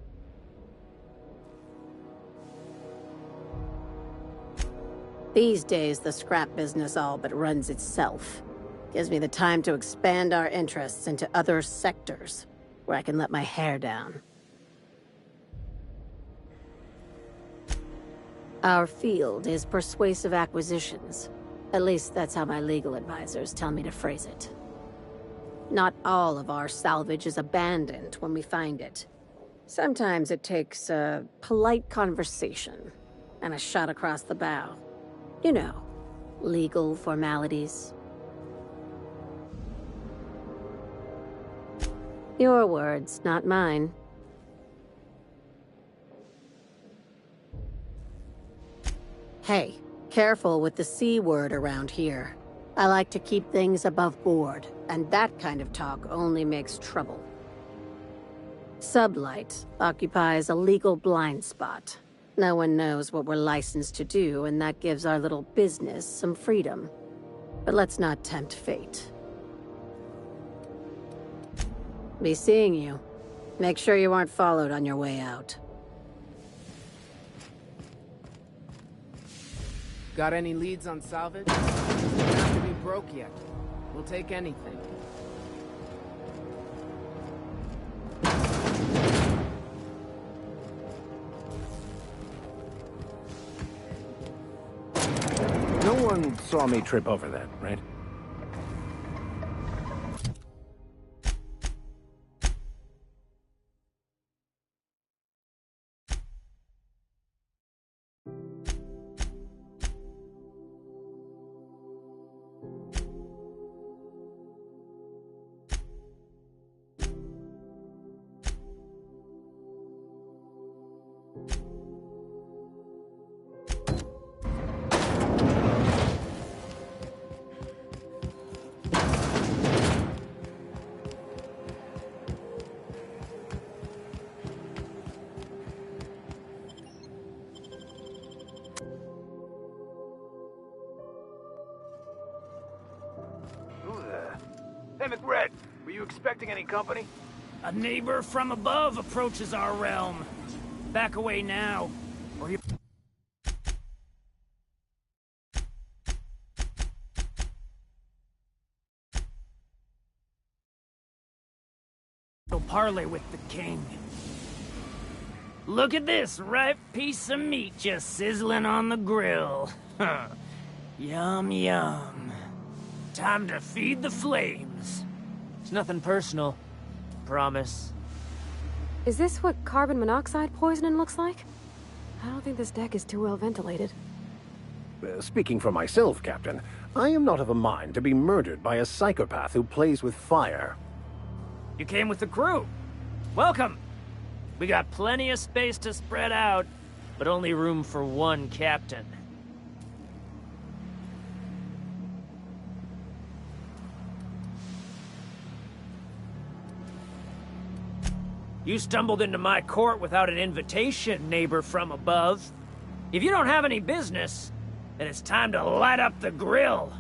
[SPEAKER 5] These days, the scrap business all but runs itself. Gives me the time to expand our interests into other sectors, where I can let my hair down. Our field is persuasive acquisitions. At least that's how my legal advisors tell me to phrase it. Not all of our salvage is abandoned when we find it. Sometimes it takes a polite conversation and a shot across the bow. You know, legal formalities. Your words, not mine. Hey, careful with the C word around here. I like to keep things above board, and that kind of talk only makes trouble. Sublight occupies a legal blind spot. No one knows what we're licensed to do, and that gives our little business some freedom. But let's not tempt fate. Be seeing you. Make sure you aren't followed on your way out.
[SPEAKER 6] Got any leads on salvage? Doesn't have to be broke yet. We'll take anything.
[SPEAKER 4] No one saw me trip over that, right?
[SPEAKER 22] Hey, McRed, were you expecting any company?
[SPEAKER 23] A neighbor from above approaches our realm. Back away now, or you... will parley with the king. Look at this ripe piece of meat just sizzling on the grill. Yum, yum. Time to feed the flames.
[SPEAKER 6] It's nothing personal. Promise.
[SPEAKER 3] Is this what carbon monoxide poisoning looks like? I don't think this deck is too well ventilated.
[SPEAKER 4] Speaking for myself, Captain, I am not of a mind to be murdered by a psychopath who plays with fire.
[SPEAKER 23] You came with the crew. Welcome. We got plenty of space to spread out, but only room for one captain. You stumbled into my court without an invitation, neighbor from above. If you don't have any business, then it's time to light up the grill.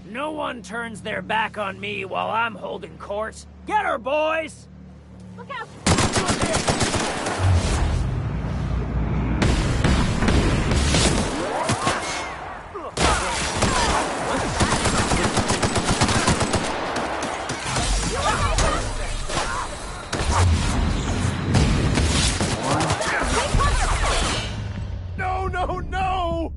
[SPEAKER 23] No one turns their back on me while I'm holding court. Get her, boys!
[SPEAKER 3] Look out!
[SPEAKER 4] No, no, no!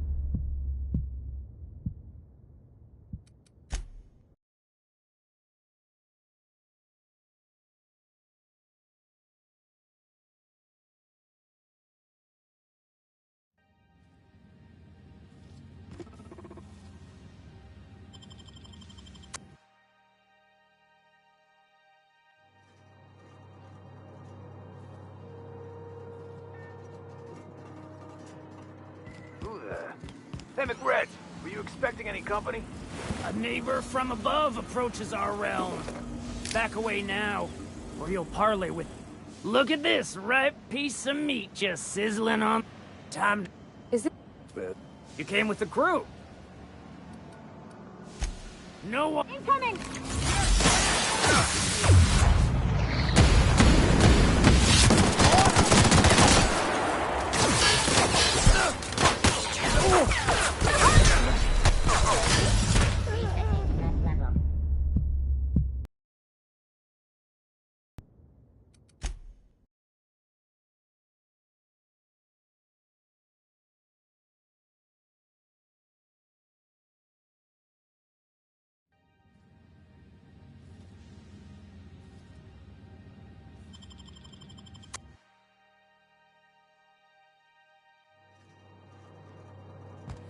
[SPEAKER 22] there? Hey, McRed, were you expecting any company?
[SPEAKER 23] A neighbor from above approaches our realm. Back away now, or you'll parley with... Look at this ripe piece of meat just sizzling on... Time to...
[SPEAKER 3] Is it...
[SPEAKER 23] You came with the crew. No one...
[SPEAKER 16] Incoming!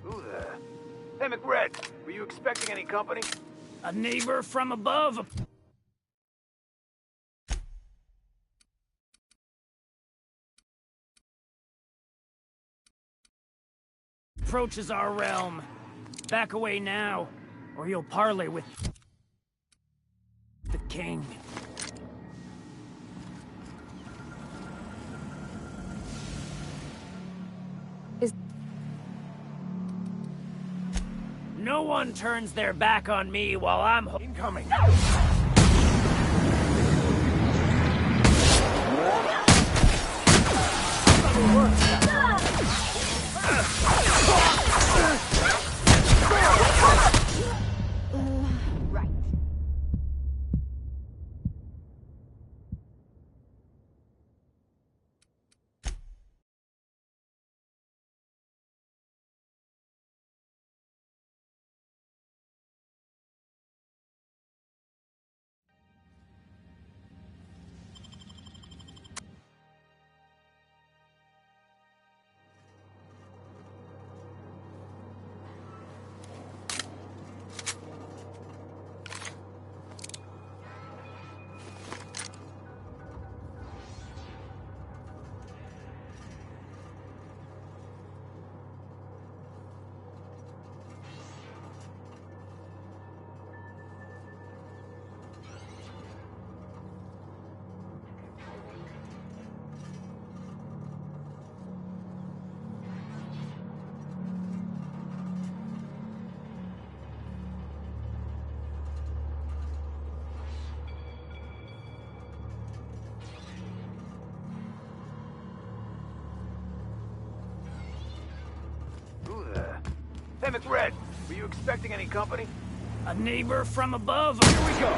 [SPEAKER 22] Who there? Hey, McRed, were you expecting any company?
[SPEAKER 23] A neighbor from above... approaches our realm. Back away now, or you'll parley with... the king. No one turns their back on me while I'm... Incoming!
[SPEAKER 16] Right.
[SPEAKER 22] Who there? Hey, McRed, were you expecting any company?
[SPEAKER 23] A neighbor from above...
[SPEAKER 22] Here we go!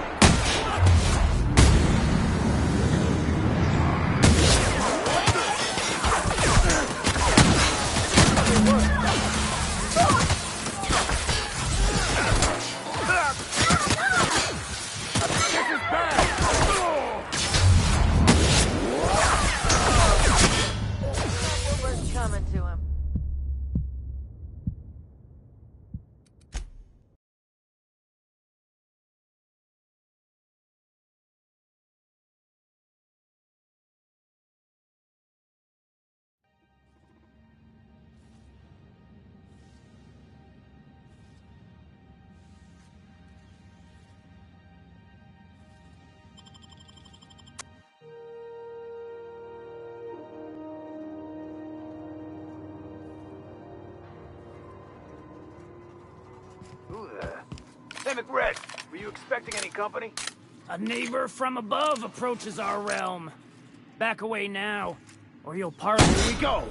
[SPEAKER 14] Coming to him.
[SPEAKER 22] Who there? Hey, McRed, were you expecting any company?
[SPEAKER 23] A neighbor from above approaches our realm. Back away now, or you'll parley... Here we go!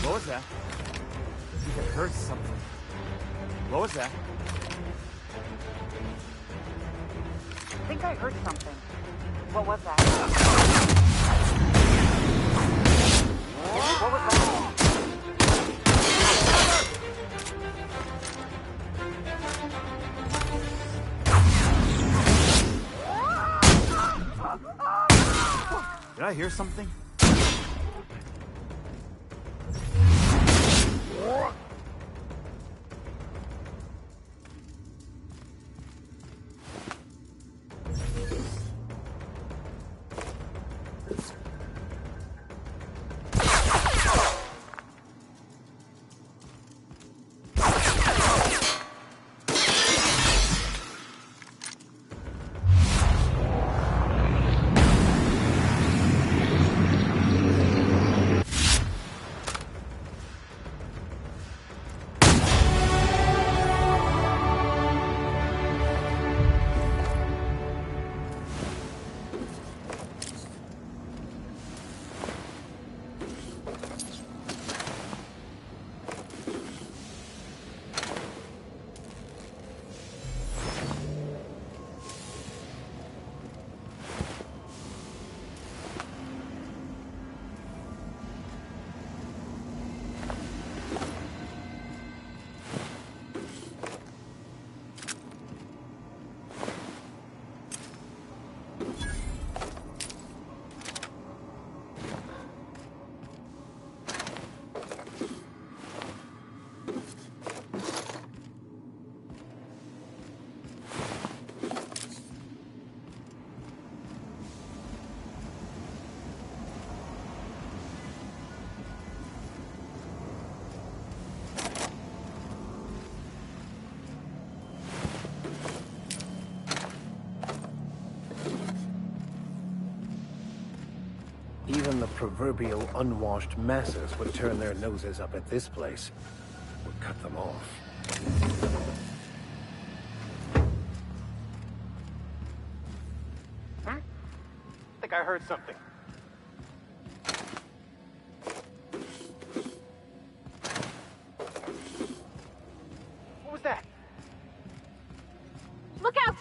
[SPEAKER 7] What was that? I think I heard something. What was that?
[SPEAKER 14] I think I heard something. What was that? What was that?
[SPEAKER 7] Did I hear something?
[SPEAKER 4] Even the proverbial unwashed masses would turn their noses up at this place. Would cut them off. I think I heard something. What was that?
[SPEAKER 14] Look out!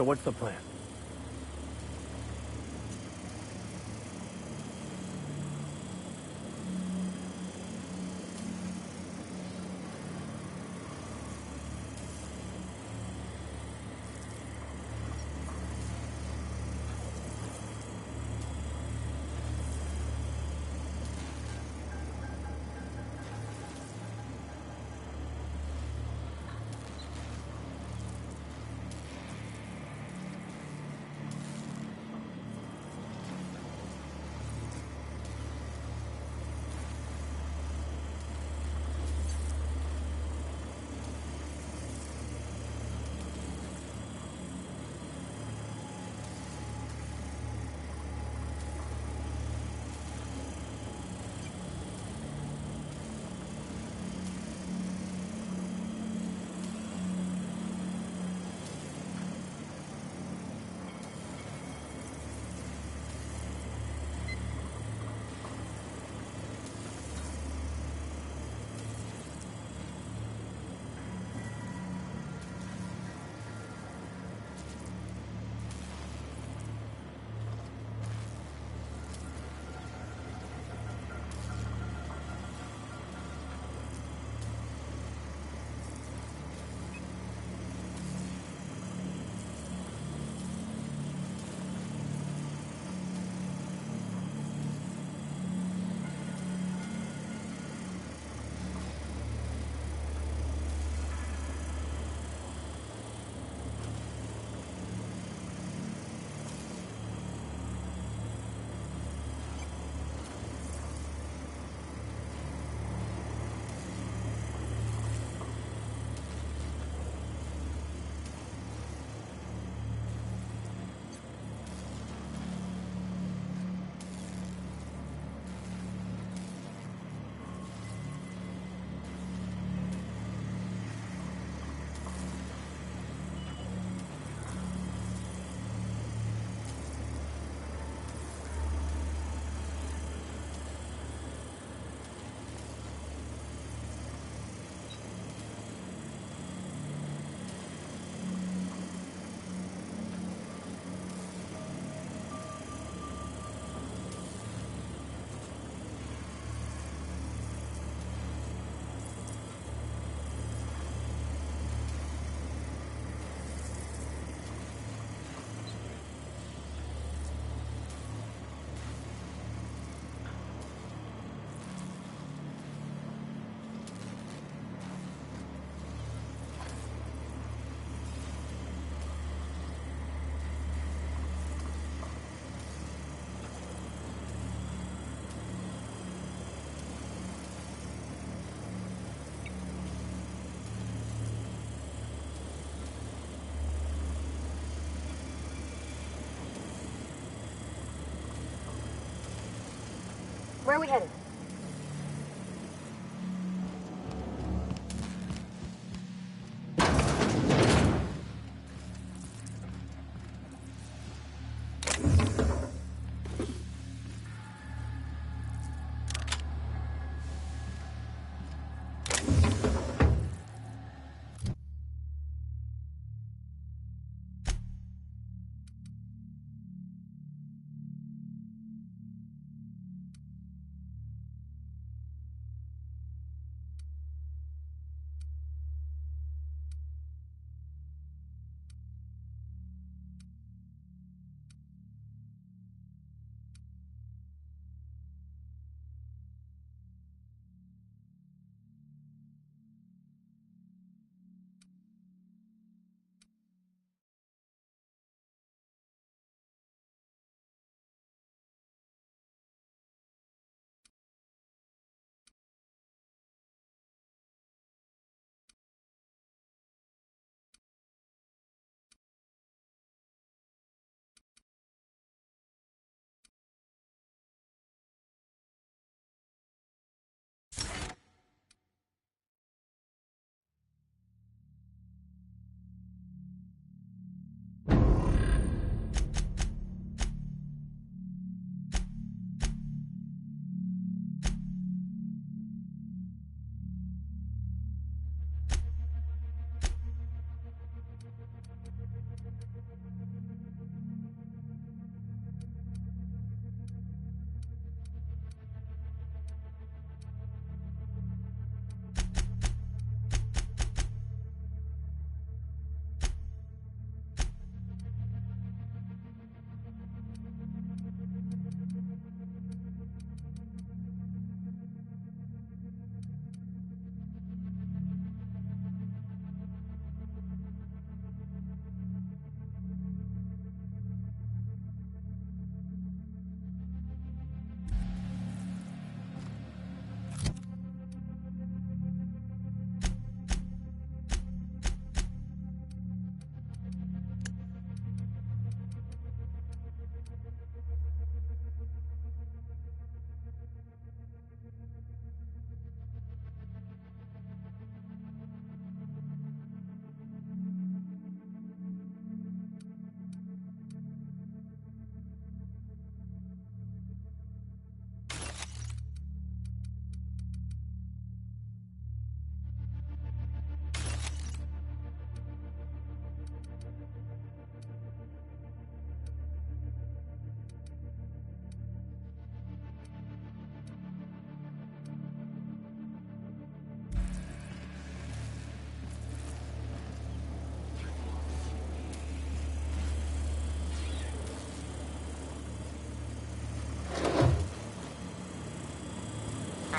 [SPEAKER 4] So what's the plan?
[SPEAKER 3] Where are we headed?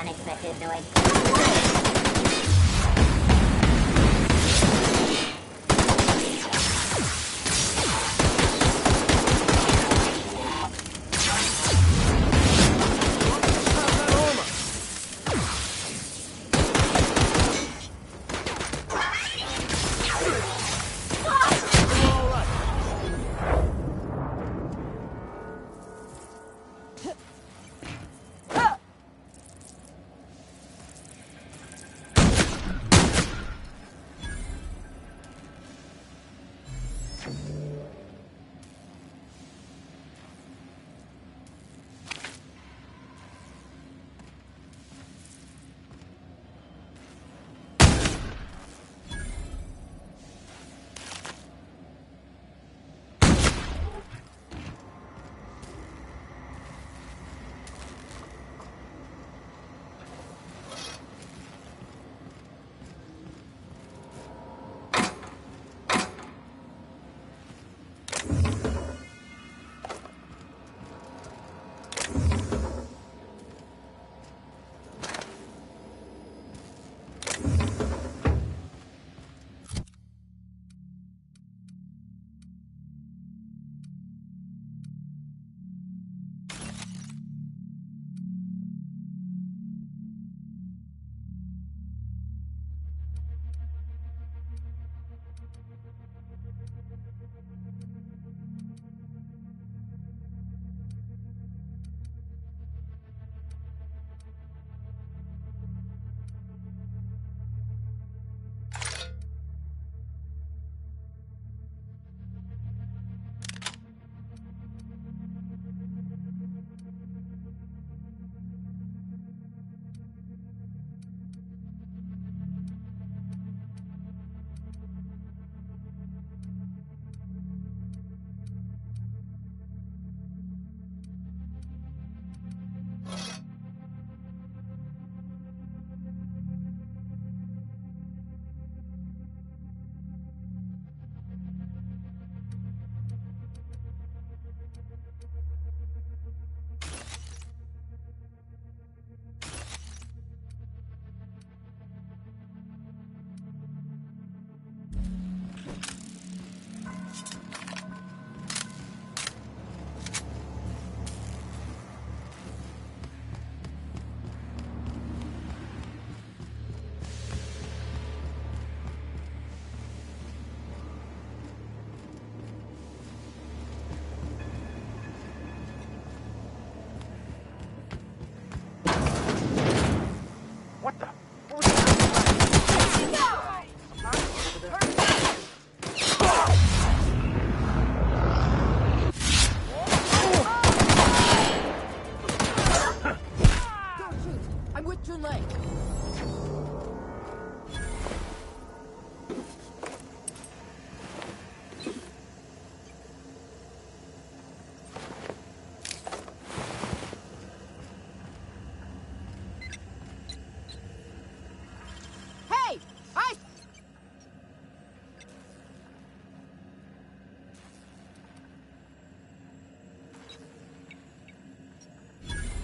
[SPEAKER 9] unexpected noise.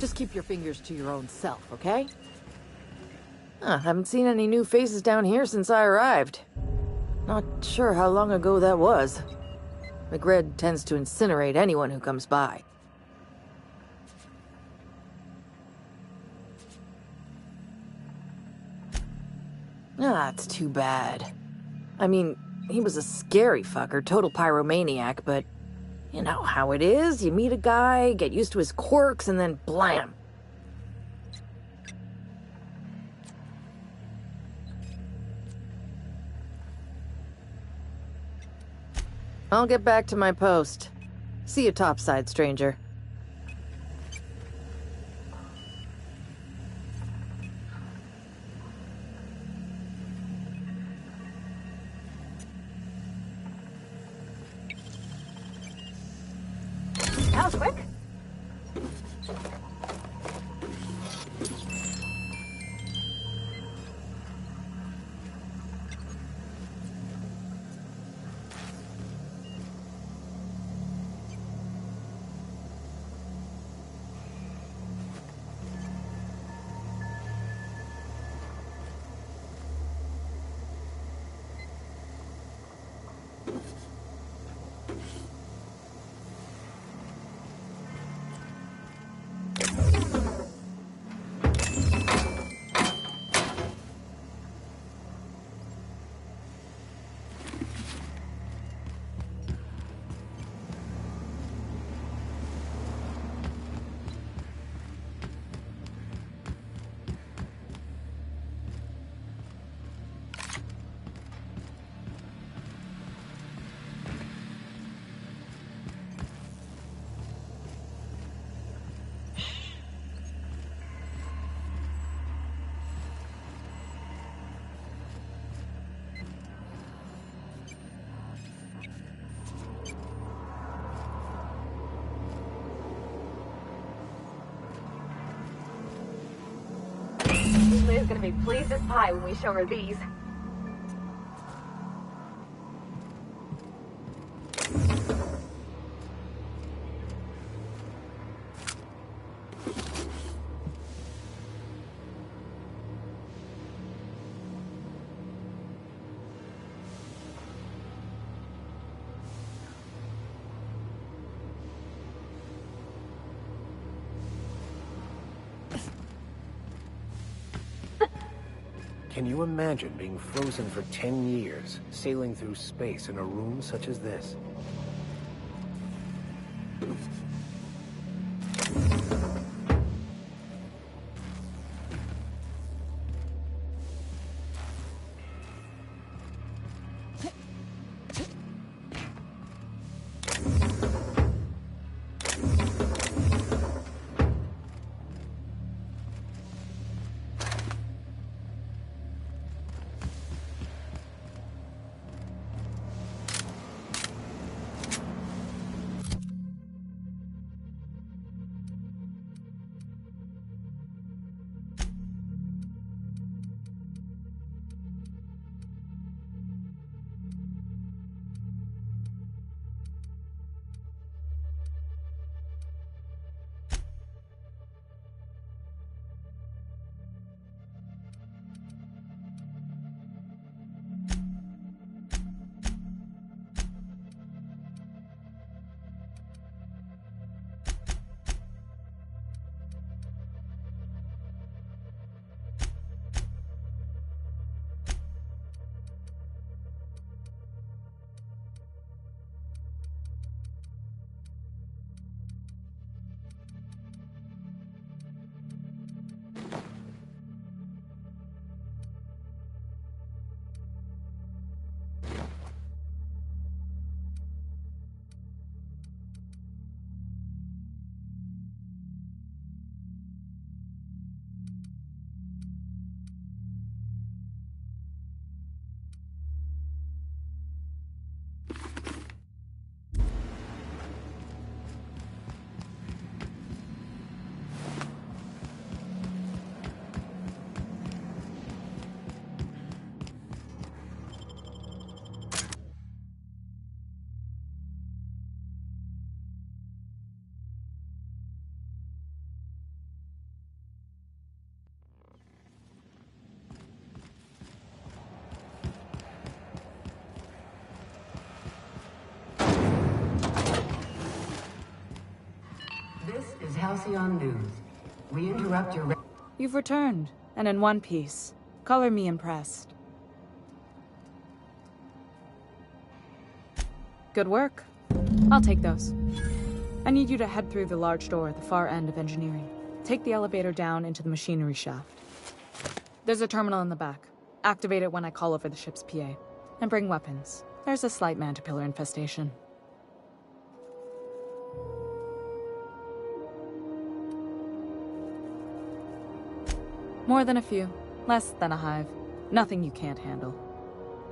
[SPEAKER 1] Just keep your fingers to your own self, okay? Haven't seen any new faces down here since I arrived. Not sure how long ago that was. McRed tends to incinerate anyone who comes by. It's too bad. I mean, he was a scary fucker, total pyromaniac, but you know how it is. You meet a guy, get used to his quirks, and then blam. I'll get back to my post. See you topside, stranger.
[SPEAKER 3] That was quick. Ashley is gonna be pleased as pie when we show her these.
[SPEAKER 4] Can you imagine being frozen for 10 years, sailing through space in a room such as this?
[SPEAKER 8] This is Halcyon News. We interrupt your...
[SPEAKER 18] You've returned, and in one piece. Color me impressed. Good work. I'll take those. I need you to head through the large door at the far end of engineering. Take the elevator down into the machinery shaft. There's a terminal in the back. Activate it when I call over the ship's PA. And bring weapons. There's a slight Mantipillar infestation. More than a few. Less than a hive. Nothing you can't handle.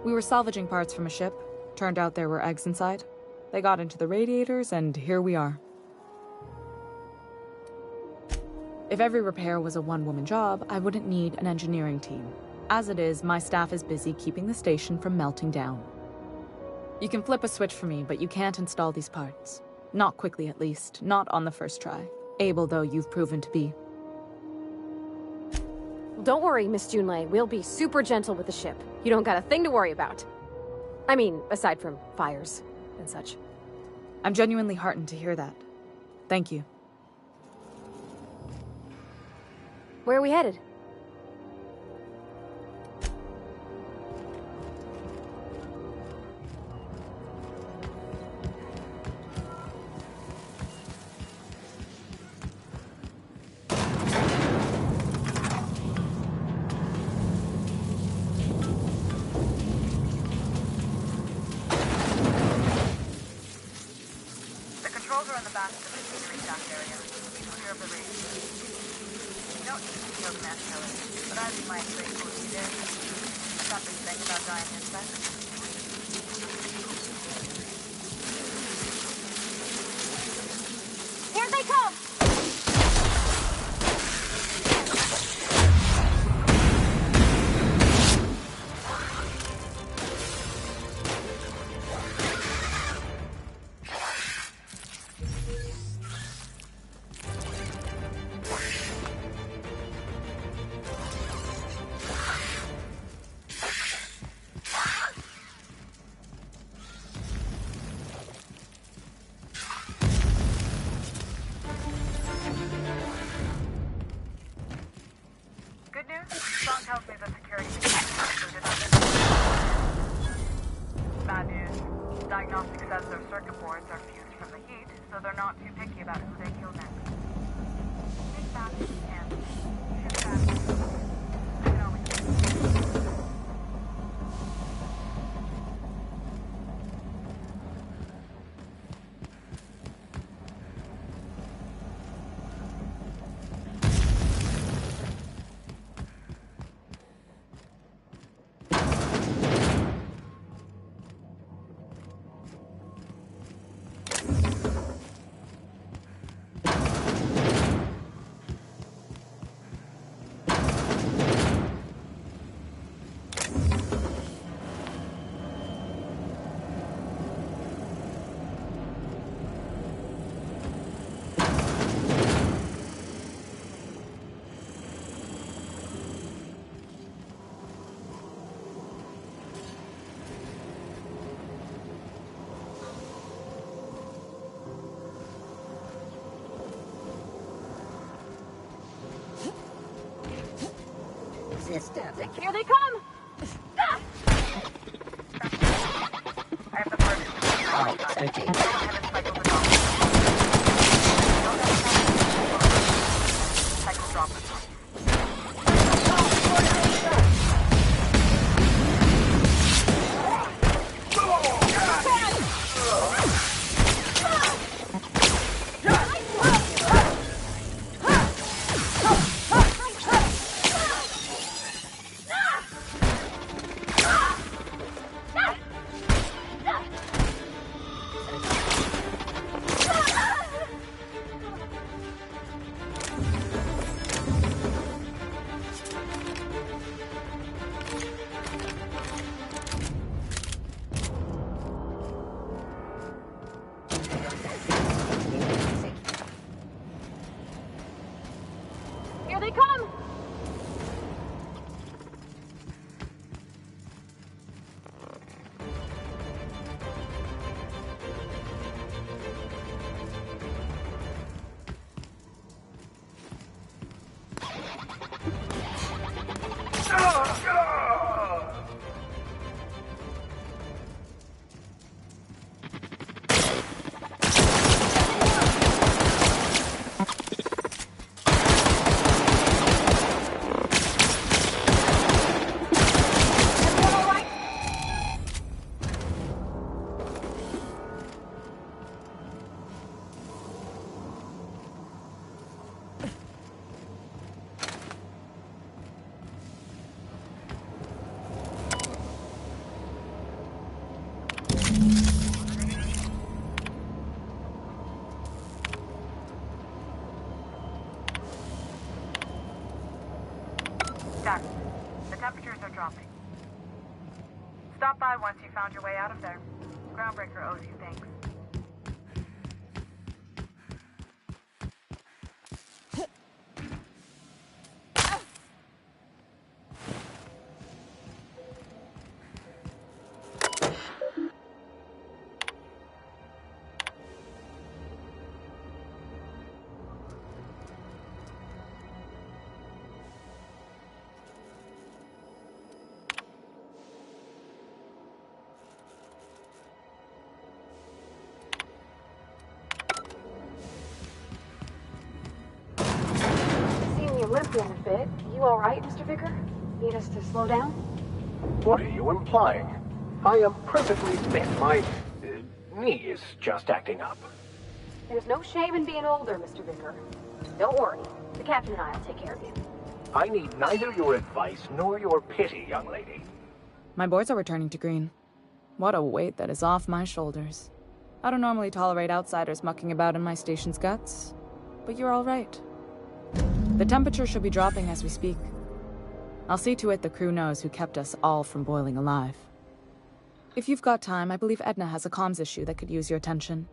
[SPEAKER 18] We were salvaging parts from a ship. Turned out there were eggs inside. They got into the radiators, and here we are. If every repair was a one-woman job, I wouldn't need an engineering team. As it is, my staff is busy keeping the station from melting down. You can flip a switch for me, but you can't install these parts. Not quickly, at least. Not on the first try. Able though you've proven to be.
[SPEAKER 3] Don't worry, Miss Junlei. We'll be super gentle with the ship. You don't got a thing to worry about. I mean, aside from fires and such.
[SPEAKER 18] I'm genuinely heartened to hear that. Thank you.
[SPEAKER 3] Where are we headed?
[SPEAKER 11] Here they come!
[SPEAKER 14] so they're not too picky about who they kill next. Think fast if you can. Shoot fast. You can always
[SPEAKER 9] Sister.
[SPEAKER 3] Here they come!
[SPEAKER 14] I have the permit. Cycle drop.
[SPEAKER 3] Here they come! Done. The temperatures are dropping. Stop by once you found your way out of there. Groundbreaker owes you thanks. Limping a bit. You alright, Mr. Vicker? Need us to slow down?
[SPEAKER 4] What are you implying? I am perfectly fit. My knee is just acting up.
[SPEAKER 3] There's no shame in being older, Mr. Vicker. Don't worry. The captain and I will take care of you.
[SPEAKER 4] I need neither your advice nor your pity, young lady.
[SPEAKER 18] My boards are returning to green. What a weight that is off my shoulders. I don't normally tolerate outsiders mucking about in my station's guts, but you're all right. The temperature should be dropping as we speak. I'll see to it the crew knows who kept us all from boiling alive. If you've got time, I believe Edna has a comms issue that could use your attention.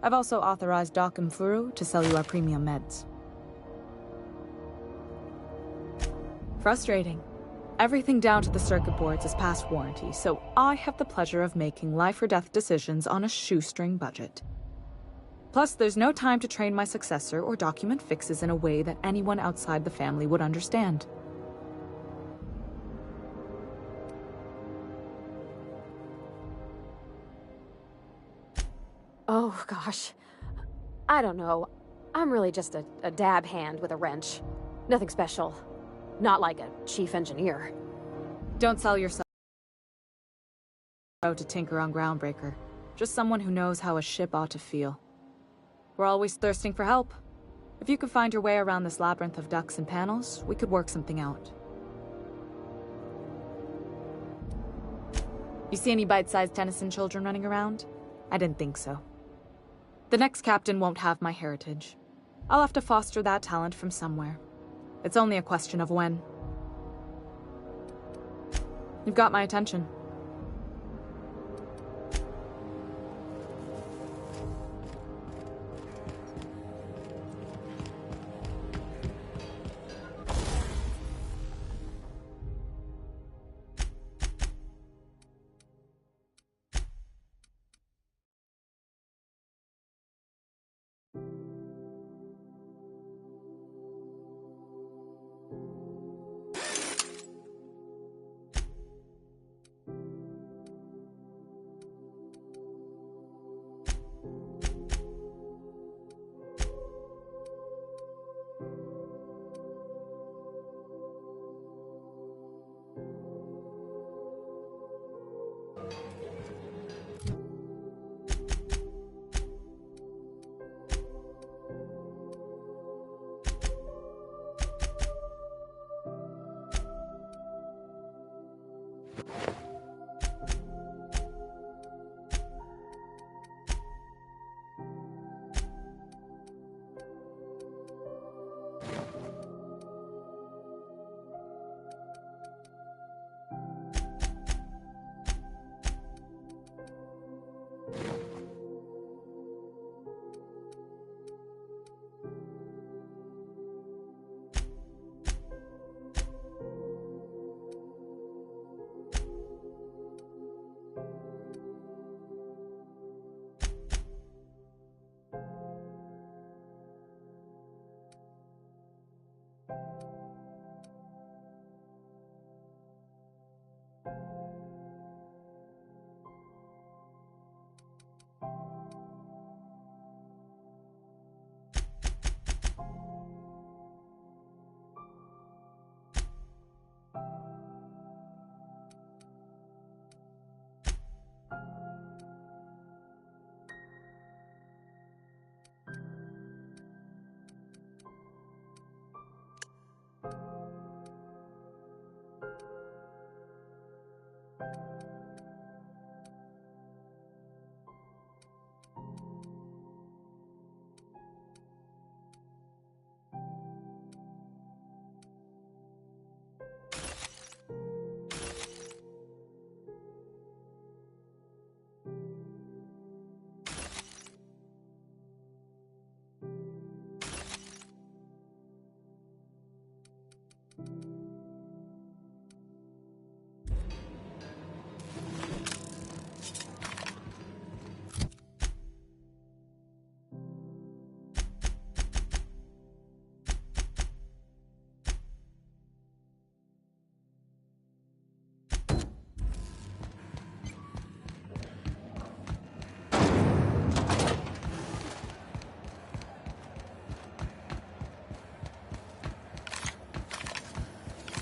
[SPEAKER 18] I've also authorized Doc and Furu to sell you our premium meds. Frustrating. Everything down to the circuit boards is past warranty, so I have the pleasure of making life or death decisions on a shoestring budget. Plus, there's no time to train my successor or document fixes in a way that anyone outside the family would understand.
[SPEAKER 3] Oh, gosh. I don't know. I'm really just a dab hand with a wrench. Nothing special. Not like a chief engineer.
[SPEAKER 18] Don't sell yourself to tinker on Groundbreaker. Just someone who knows how a ship ought to feel. We're always thirsting for help. If you could find your way around this labyrinth of ducts and panels, we could work something out. You see any bite-sized Tennyson children running around? I didn't think so. The next captain won't have my heritage. I'll have to foster that talent from somewhere. It's only a question of when. You've got my attention.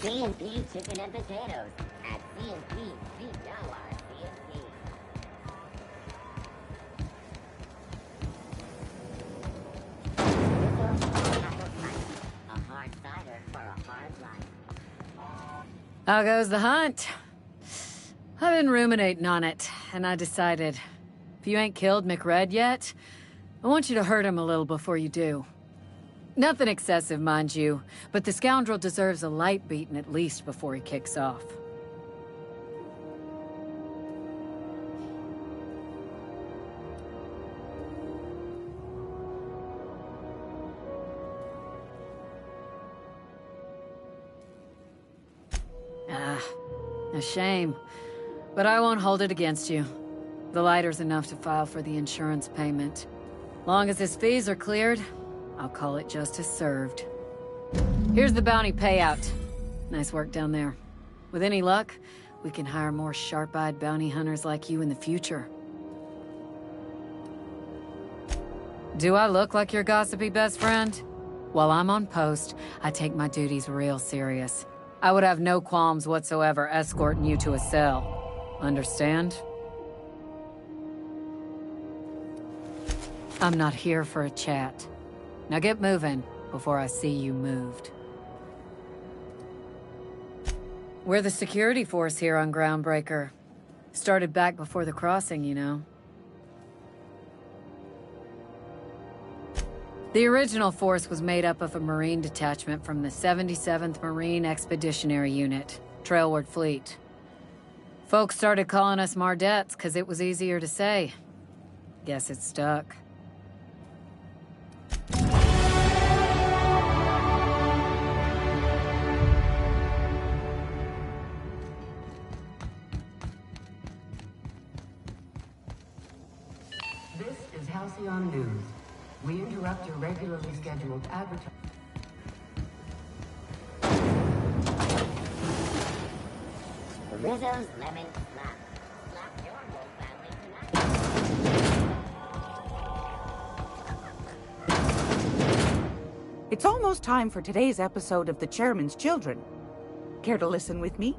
[SPEAKER 9] C&P chicken and potatoes at C&P $3 C&P. A hard cider for a hard life.
[SPEAKER 5] How goes the hunt? I've been ruminating on it, and I decided, if you ain't killed McRed yet, I want you to hurt him a little before you do. Nothing excessive, mind you, but the scoundrel deserves a light beating at least before he kicks off. Ah, a shame. But I won't hold it against you. The lighter's enough to file for the insurance payment. Long as his fees are cleared, I'll call it justice served. Here's the bounty payout. Nice work down there. With any luck, we can hire more sharp-eyed bounty hunters like you in the future. Do I look like your gossipy best friend? While I'm on post, I take my duties real serious. I would have no qualms whatsoever escorting you to a cell. Understand? I'm not here for a chat. Now get moving before I see you moved. We're the security force here on Groundbreaker. Started back before the crossing, you know. The original force was made up of a Marine detachment from the 77th Marine Expeditionary Unit, Trailward Fleet. Folks started calling us Mardettes because it was easier to say. Guess it stuck.
[SPEAKER 8] This is Halcyon News. We interrupt your regularly scheduled advertising.
[SPEAKER 9] Rizzo's Lemon Slap. Slap your whole family tonight.
[SPEAKER 11] It's almost time for today's episode of The Chairman's Children. Care to listen with me?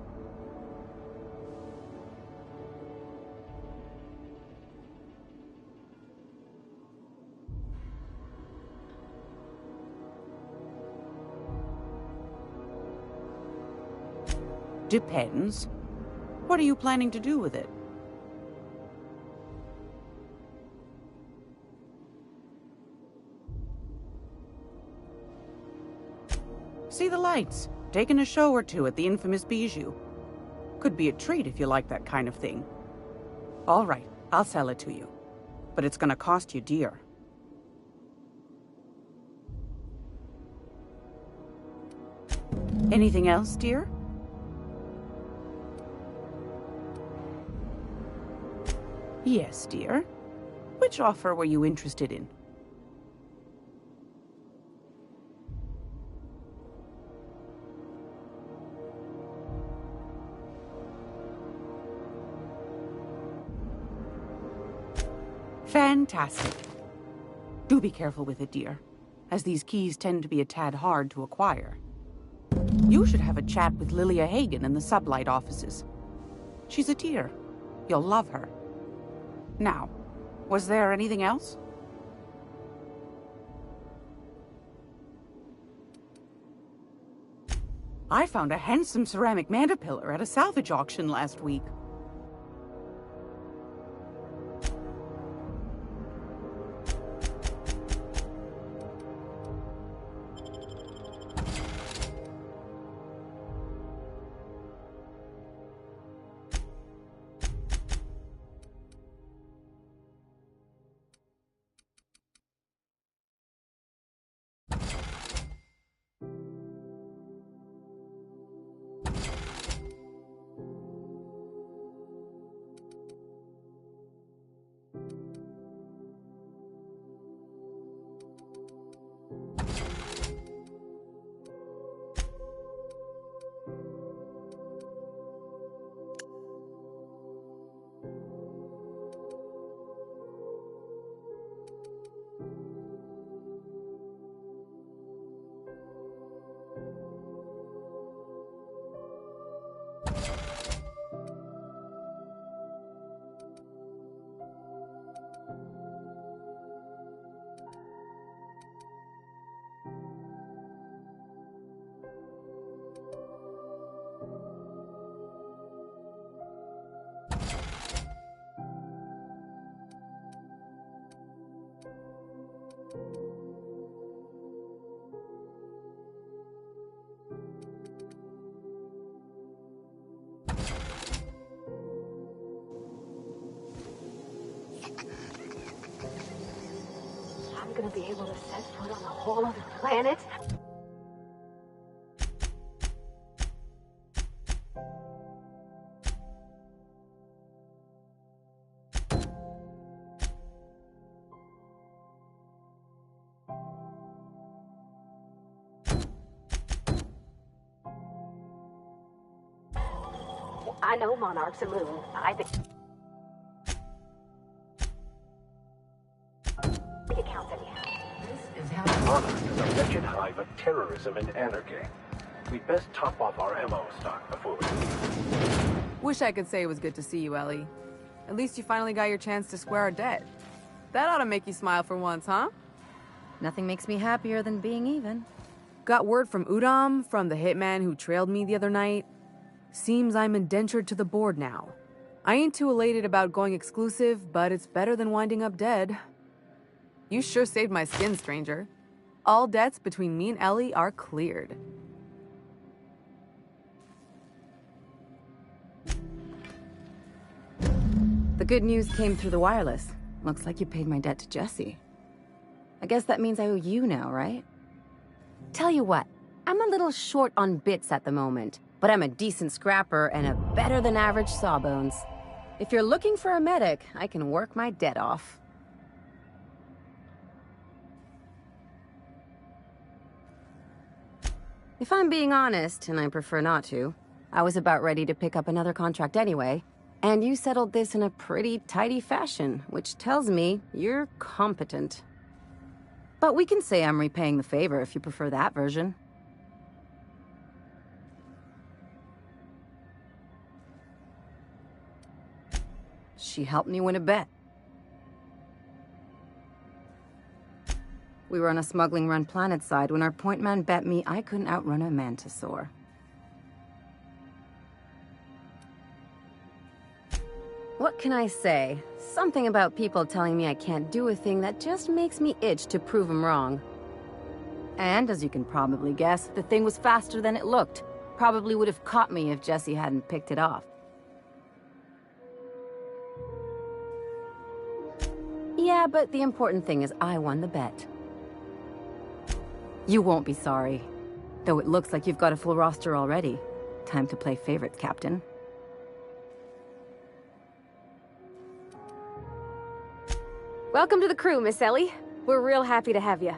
[SPEAKER 11] Depends. What are you planning to do with it? See the lights. Taking a show or two at the infamous Bijou. Could be a treat if you like that kind of thing. All right, I'll sell it to you. But it's gonna cost you dear. Anything else, dear? Yes, dear. Which offer were you interested in? Fantastic. Do be careful with it, dear, as these keys tend to be a tad hard to acquire. You should have a chat with Lilia Hagen in the Sublight offices. She's a dear. You'll love her. Now, was there anything else? I found a handsome ceramic mandapillar at a salvage auction last week.
[SPEAKER 3] I'm gonna be able to set foot on a whole other planet. I know Monarch's a moon. I think it counts anyhow.
[SPEAKER 4] Monarch is a wretched hive of terrorism and anarchy. We'd best top off our ammo stock before we leave.
[SPEAKER 2] Wish I could say it was good to see you, Ellie. At least you finally got your chance to square our debt. That ought to make you smile for once, huh?
[SPEAKER 12] Nothing makes me happier than being even.
[SPEAKER 2] Got word from Udom, from the hitman who trailed me the other night. Seems I'm indentured to the board now. I ain't too elated about going exclusive, but it's better than winding up dead. You sure saved my skin, stranger. All debts between me and Ellie are cleared.
[SPEAKER 12] The good news came through the wireless. Looks like you paid my debt to Jesse. I guess that means I owe you now, right? Tell you what, I'm a little short on bits at the moment, but I'm a decent scrapper and a better-than-average sawbones. If you're looking for a medic, I can work my debt off. If I'm being honest, and I prefer not to, I was about ready to pick up another contract anyway, and you settled this in a pretty tidy fashion, which tells me you're competent. But we can say I'm repaying the favor if you prefer that version. She helped me win a bet. We were on a smuggling run planetside when our point man bet me I couldn't outrun a mantisaur. What can I say? Something about people telling me I can't do a thing that just makes me itch to prove them wrong. And as you can probably guess, the thing was faster than it looked. Probably would have caught me if Jesse hadn't picked it off. Yeah, but the important thing is I won the bet. You won't be sorry. Though it looks like you've got a full roster already. Time to play favorites, Captain.
[SPEAKER 3] Welcome to the crew, Miss Ellie. We're real happy to have you.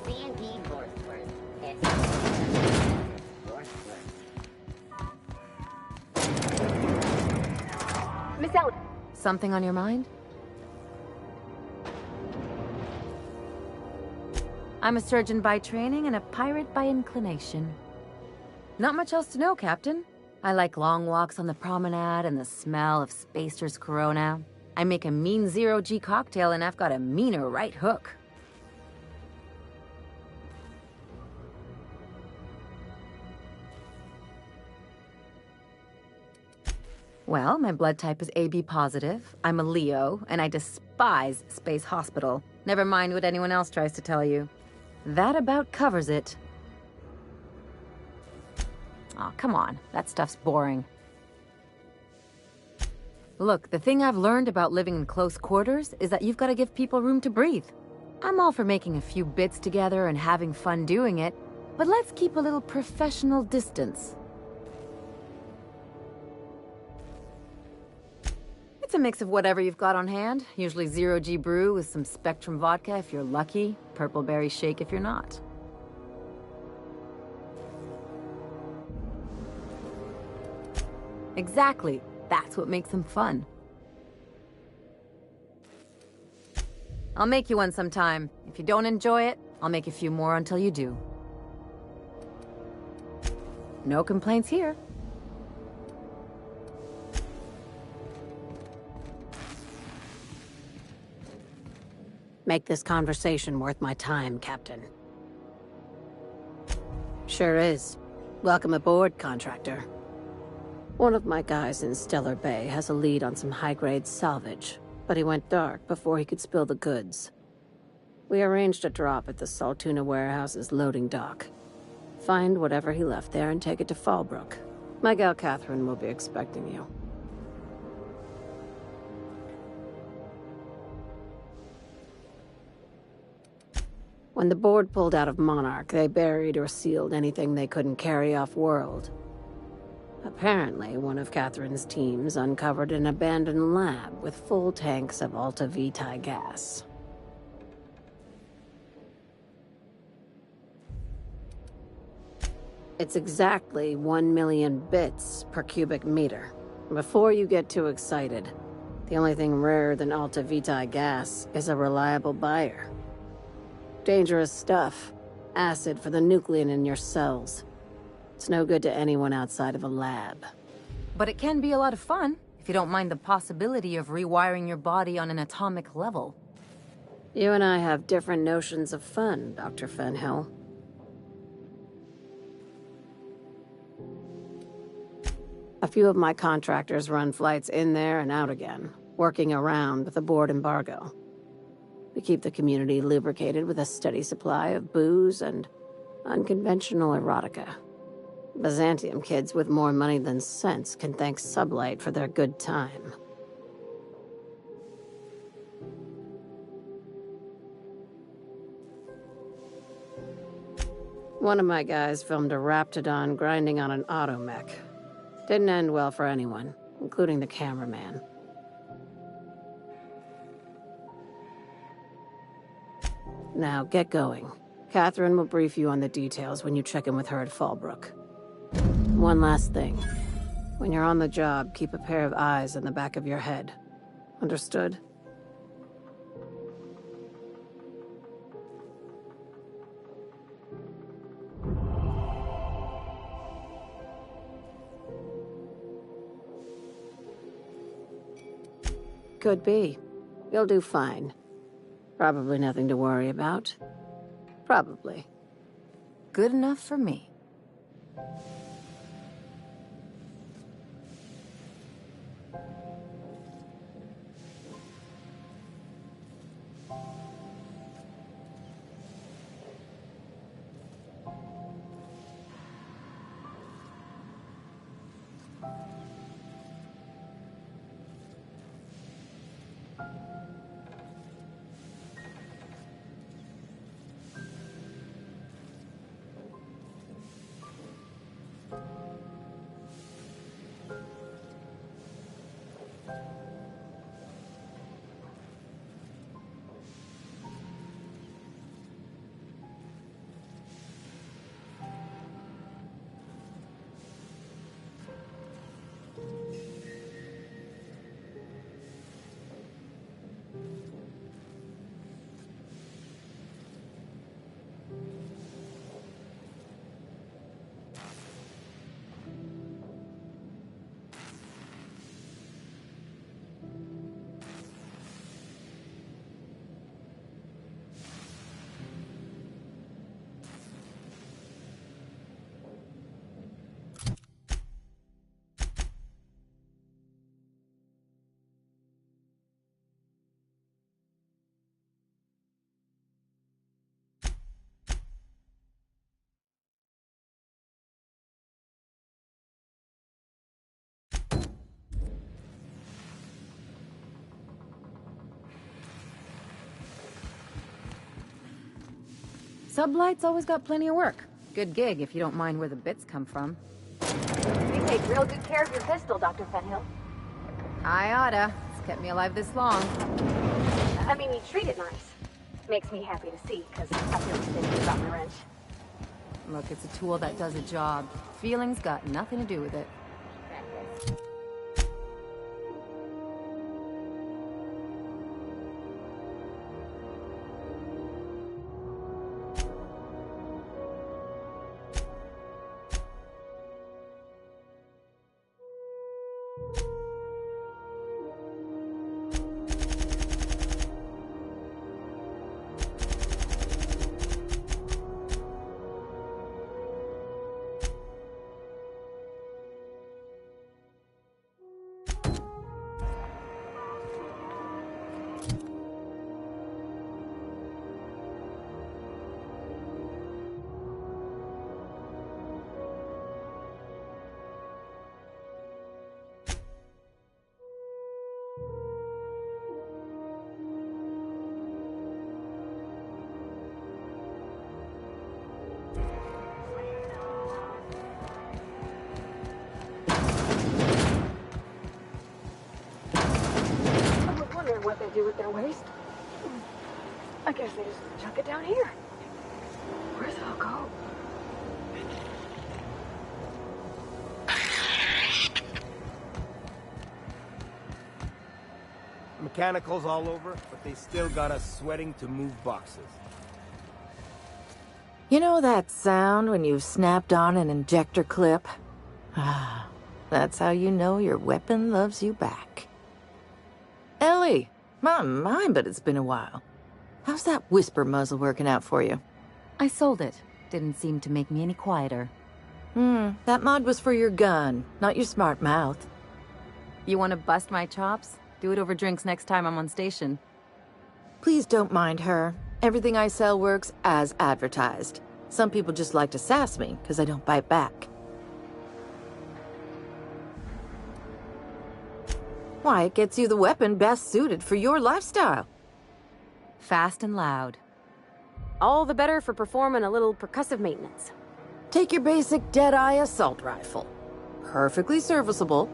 [SPEAKER 9] C&D Northward. It's Northward.
[SPEAKER 3] Miss Ellie.
[SPEAKER 12] Something on your mind? I'm a surgeon by training and a pirate by inclination. Not much else to know, Captain. I like long walks on the promenade and the smell of Spacer's Corona. I make a mean zero-G cocktail and I've got a meaner right hook. Well, my blood type is AB positive, I'm a Leo, and I despise Space Hospital. Never mind what anyone else tries to tell you. That about covers it. Aw, come on. That stuff's boring. Look, the thing I've learned about living in close quarters is that you've got to give people room to breathe. I'm all for making a few bits together and having fun doing it, but let's keep a little professional distance. It's a mix of whatever you've got on hand. Usually zero-G brew with some Spectrum vodka if you're lucky, purple berry shake if you're not. Exactly. That's what makes them fun. I'll make you one sometime. If you don't enjoy it, I'll make a few more until you do. No complaints here.
[SPEAKER 5] Make this conversation worth my time, Captain. Sure is. Welcome aboard, contractor. One of my guys in Stellar Bay has a lead on some high-grade salvage, but he went dark before he could spill the goods. We arranged a drop at the Saltuna warehouse's loading dock. Find whatever he left there and take it to Fallbrook. My gal Catherine will be expecting you. When the board pulled out of Monarch, they buried or sealed anything they couldn't carry off-world. A Apparently, one of Catherine's teams uncovered an abandoned lab with full tanks of Alta Vitae gas. It's exactly 1 million bits per cubic meter. Before you get too excited, the only thing rarer than Alta Vitae gas is a reliable buyer. Dangerous stuff. Acid for the nuclein in your cells. It's no good to anyone outside of a lab.
[SPEAKER 12] But it can be a lot of fun, if you don't mind the possibility of rewiring your body on an atomic level.
[SPEAKER 5] You and I have different notions of fun, Dr. Fenhill. A few of my contractors run flights in there and out again, working around with the board embargo. We keep the community lubricated with a steady supply of booze and unconventional erotica. Byzantium kids with more money than sense can thank Sublight for their good time. One of my guys filmed a Raptidon grinding on an automech. Didn't end well for anyone, including the cameraman. Now, get going. Catherine will brief you on the details when you check in with her at Fallbrook. One last thing. When you're on the job, keep a pair of eyes in the back of your head. Understood? Could be. You'll do fine. Probably nothing to worry about. Probably.
[SPEAKER 12] Good enough for me. Sublight's always got plenty of work. Good gig if you don't mind where the bits come from.
[SPEAKER 3] You take real good care of your pistol, Dr. Fenhill.
[SPEAKER 12] I oughta. It's kept me alive this long.
[SPEAKER 3] I mean, you treat it nice. Makes me happy to see, because I feel stingy about my wrench.
[SPEAKER 12] Look, it's a tool that does a job. Feelings got nothing to do with it.
[SPEAKER 3] what they do with their waste. I guess they just chuck it down here. Where's it all go?
[SPEAKER 7] Mechanicals all over, but they still got us sweating to move boxes.
[SPEAKER 1] You know that sound when you've snapped on an injector clip? Ah, that's how you know your weapon loves you back. Ellie, my mind, but it's been a while. How's that whisper muzzle working out for you?
[SPEAKER 12] I sold it. Didn't seem to make me any quieter.
[SPEAKER 1] That mod was for your gun, not your smart mouth.
[SPEAKER 12] You want to bust my chops? Do it over drinks next time I'm on station.
[SPEAKER 1] Please don't mind her. Everything I sell works as advertised. Some people just like to sass me because I don't bite back. Why, it gets you the weapon best suited for your lifestyle.
[SPEAKER 12] Fast and loud.
[SPEAKER 3] All the better for performing a little percussive maintenance.
[SPEAKER 1] Take your basic Deadeye assault rifle. Perfectly serviceable.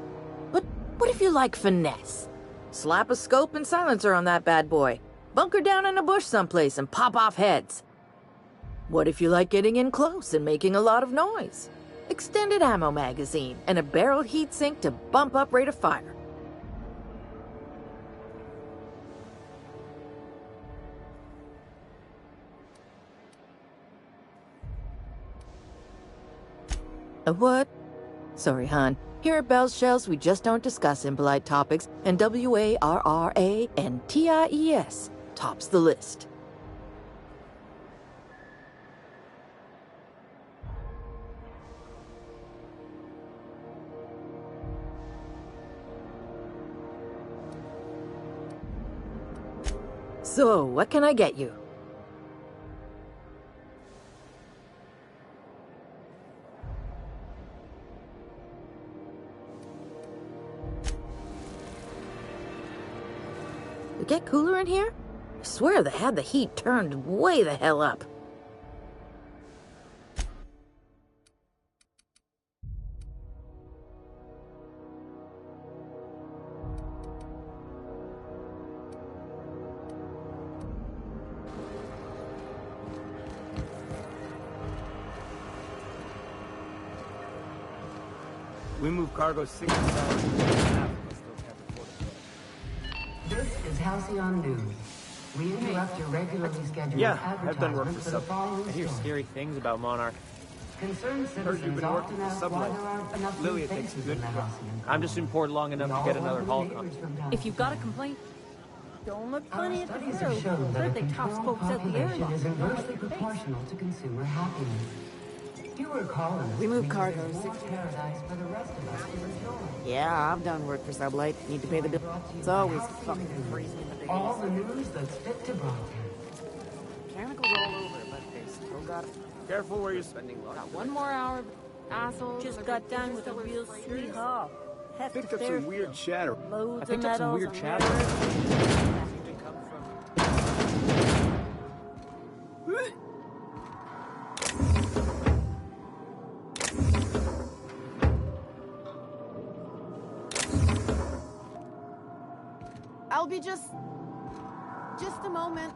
[SPEAKER 1] But what if you like finesse? Slap a scope and silencer on that bad boy. Bunker down in a bush someplace and pop off heads. What if you like getting in close and making a lot of noise? Extended ammo magazine and a barrel heatsink to bump up rate of fire. A what? Sorry, hon. Here at Bell's Shells, we just don't discuss impolite topics, and WARRA and TIES tops the list. So, what can I get you? It get cooler in here? I swear they had the heat turned way the hell up.
[SPEAKER 7] We move cargo 6 hours.
[SPEAKER 8] This is Halcyon News. We interrupt your regularly scheduled
[SPEAKER 15] I've done work
[SPEAKER 8] advertisement
[SPEAKER 15] for
[SPEAKER 8] for the following
[SPEAKER 15] I hear
[SPEAKER 8] story.
[SPEAKER 15] scary things about Monarch.
[SPEAKER 8] Concerned
[SPEAKER 15] Heard you've
[SPEAKER 8] citizens
[SPEAKER 15] been working
[SPEAKER 8] often
[SPEAKER 15] for
[SPEAKER 8] ask why
[SPEAKER 15] Sublight.
[SPEAKER 8] there aren't enough
[SPEAKER 15] Lilia
[SPEAKER 8] new
[SPEAKER 15] thinks
[SPEAKER 8] faces
[SPEAKER 15] good.
[SPEAKER 8] in the Halcyon.
[SPEAKER 15] I'm just in port long enough to get another Holocron.
[SPEAKER 17] If you've got a complaint, don't look funny at the
[SPEAKER 8] Studies
[SPEAKER 17] crew.
[SPEAKER 8] have shown that a
[SPEAKER 17] Heard they top
[SPEAKER 8] controlled
[SPEAKER 17] scopes at the
[SPEAKER 8] population
[SPEAKER 17] airlock.
[SPEAKER 8] is inversely proportional to consumer happiness. Fewer colonists
[SPEAKER 17] We move
[SPEAKER 8] means
[SPEAKER 17] cargo
[SPEAKER 8] there's more paradise for the rest of us to enjoy.
[SPEAKER 17] Yeah, I've done work for Sublight. Need to pay the bill. It's always fucking freezing in the days.
[SPEAKER 8] All the news that's fit to broadcast.
[SPEAKER 17] Mechanicals all over, but they still got it.
[SPEAKER 7] Careful where you're spending lunch.
[SPEAKER 17] Got one more hour, assholes. Just got done with a real sweet haul.
[SPEAKER 22] Picked up some weird chatter.
[SPEAKER 17] Loads
[SPEAKER 15] I picked
[SPEAKER 17] of
[SPEAKER 15] up some
[SPEAKER 17] metals
[SPEAKER 15] weird
[SPEAKER 17] and
[SPEAKER 15] chatter.
[SPEAKER 17] I'll be just a moment.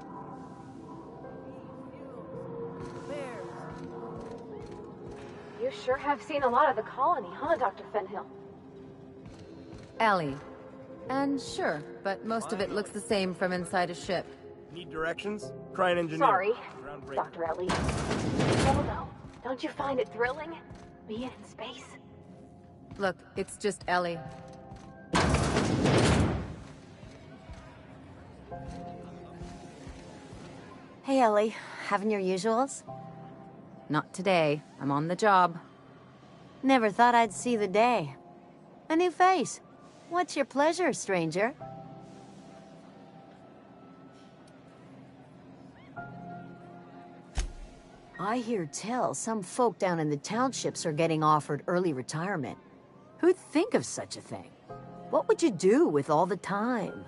[SPEAKER 3] You sure have seen a lot of the colony, huh, Dr. Fenhill?
[SPEAKER 12] Ellie. And sure, but most of it looks the same from inside a ship.
[SPEAKER 7] Need directions? Try an engineer.
[SPEAKER 3] Sorry, Dr. Ellie. No. Don't you find it thrilling? Being in space?
[SPEAKER 12] Look, it's just Ellie.
[SPEAKER 19] Hey, Ellie. Having your usuals?
[SPEAKER 12] Not today. I'm on the job.
[SPEAKER 19] Never thought I'd see the day. A new face. What's your pleasure, stranger? I hear tell some folk down in the townships are getting offered early retirement. Who'd think of such a thing? What would you do with all the time?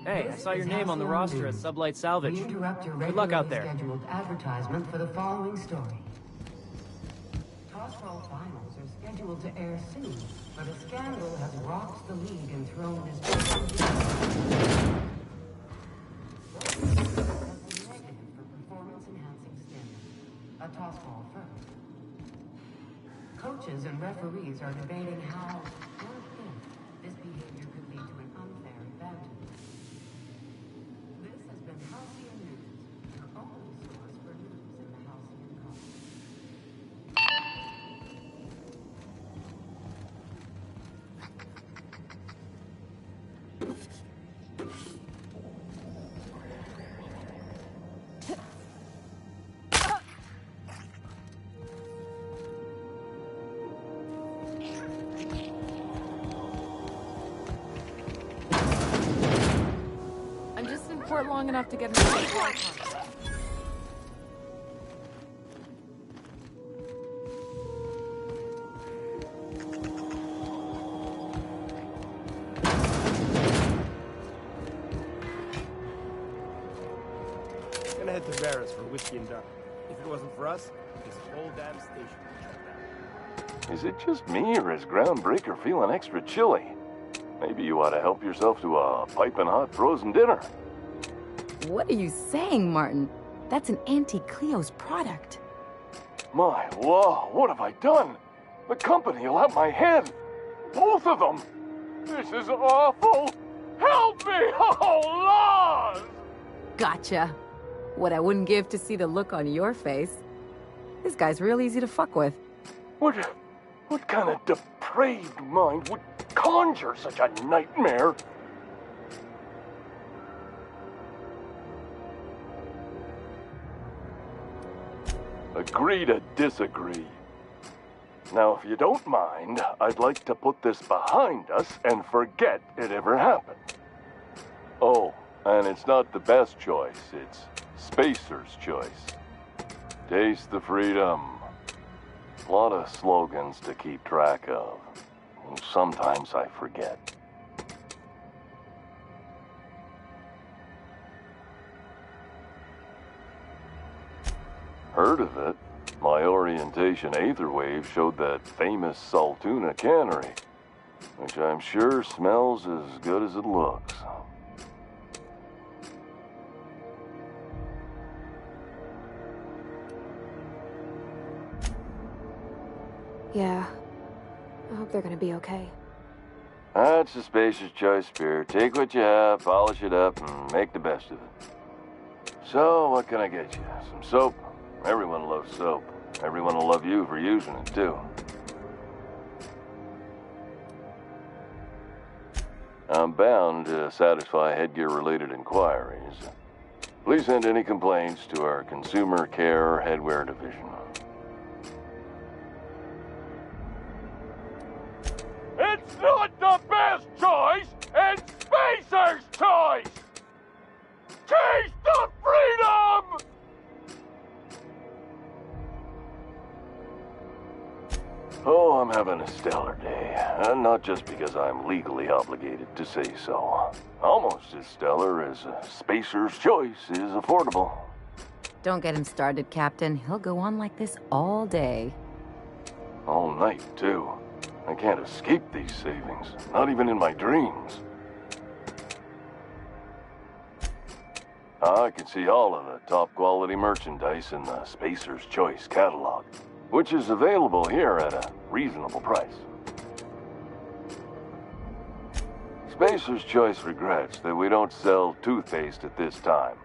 [SPEAKER 15] Hey, I saw your name on the roster at Sublight Salvage.
[SPEAKER 8] We interrupt your
[SPEAKER 15] Good luck out there.
[SPEAKER 8] scheduled advertisement for the following story. Tossball finals are scheduled to air soon, but a scandal has rocked the league and thrown this negative for performance-enhancing stimulus. A tossball first. Coaches and referees are debating how or if this behavior could lead to an unfair advantage. This has been Halcyon News, your only source for news in the Halcyon Colony.
[SPEAKER 18] I'm just in port long enough to get into the car.
[SPEAKER 7] Gonna head to Varus for whiskey and duck. If it wasn't for us, this whole damn station would shut down.
[SPEAKER 10] Is it just me, or is Groundbreaker feeling extra chilly? Maybe you ought to help yourself to a piping hot frozen dinner.
[SPEAKER 12] What are you saying, Martin? That's an Auntie Cleo's product.
[SPEAKER 10] My law, what have I done? The company will have my head. Both of them. This is awful. Help me! Oh, Lord!
[SPEAKER 12] Gotcha. What I wouldn't give to see the look on your face. This guy's real easy to fuck with.
[SPEAKER 10] What kind of depraved mind would conjure such a nightmare? Agree to disagree. Now, if you don't mind, I'd like to put this behind us and forget it ever happened. Oh, and it's not the best choice, it's Spacer's choice. Taste the freedom. A lot of slogans to keep track of. Sometimes I forget. Heard of it? My orientation Aetherwave showed that famous Saltuna cannery, which I'm sure smells as good as it looks.
[SPEAKER 3] Yeah. I hope they're gonna be okay.
[SPEAKER 10] That's a Spacer's choice, Spear. Take what you have, polish it up, and make the best of it. So, what can I get you? Some soap? Everyone loves soap. Everyone will love you for using it, too. I'm bound to satisfy headgear-related inquiries. Please send any complaints to our Consumer Care Headwear Division. It's not the best choice, it's Spacer's choice! Taste the freedom! Oh, I'm having a stellar day. And not just because I'm legally obligated to say so. Almost as stellar as Spacer's choice is affordable.
[SPEAKER 12] Don't get him started, Captain. He'll go on like this all day.
[SPEAKER 10] All night, too. I can't escape these savings, not even in my dreams. I can see all of the top-quality merchandise in the Spacer's Choice catalog, which is available here at a reasonable price. Spacer's Choice regrets that we don't sell toothpaste at this time,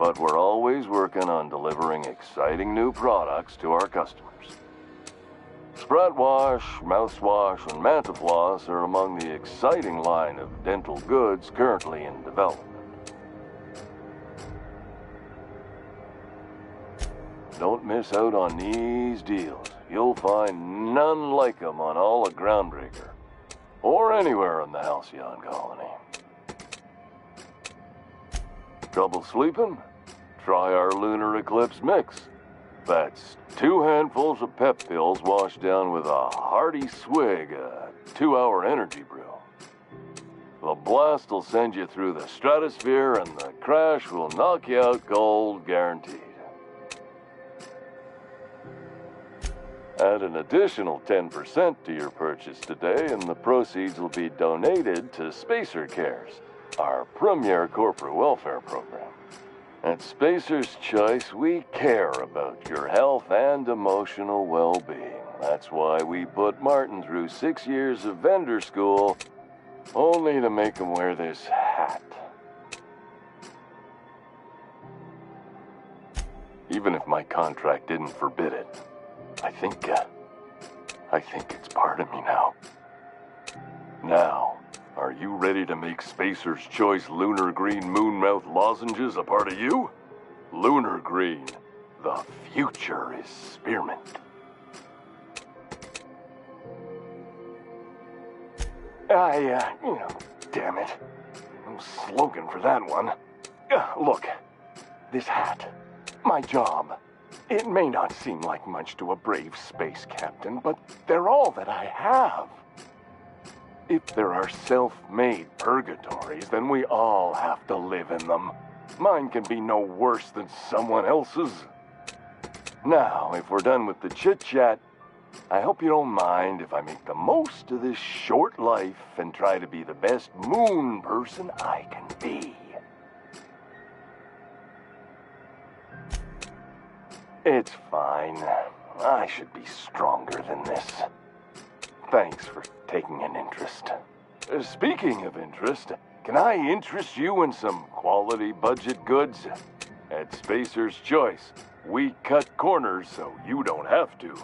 [SPEAKER 10] but we're always working on delivering exciting new products to our customers. Sprat Wash, Mouthwash, and Mantafloss are among the exciting line of dental goods currently in development. Don't miss out on these deals. You'll find none like them on all of Groundbreaker, or anywhere in the Halcyon Colony. Trouble sleeping? Try our Lunar Eclipse Mix. That's 2 handfuls of pep pills washed down with a hearty swig of 2-hour energy brew. The blast will send you through the stratosphere, and the crash will knock you out cold, guaranteed. Add an additional 10% to your purchase today, and the proceeds will be donated to Spacer Cares, our premier corporate welfare program. At Spacer's Choice, we care about your health and emotional well-being. That's why we put Martin through 6 years of vendor school, only to make him wear this hat. Even if my contract didn't forbid it, I think it's part of me now. Now, are you ready to make Spacer's Choice Lunar Green Moonmouth lozenges a part of you? Lunar Green, the future is spearmint. Damn it. No slogan for that one. Look, this hat, my job. It may not seem like much to a brave space captain, but they're all that I have. If there are self-made purgatories, then we all have to live in them. Mine can be no worse than someone else's. Now, if we're done with the chit-chat, I hope you don't mind if I make the most of this short life and try to be the best moon person I can be. It's fine. I should be stronger than this. Thanks for taking an interest. Speaking of interest, can I interest you in some quality budget goods? At Spacer's Choice, we cut corners so you don't have to.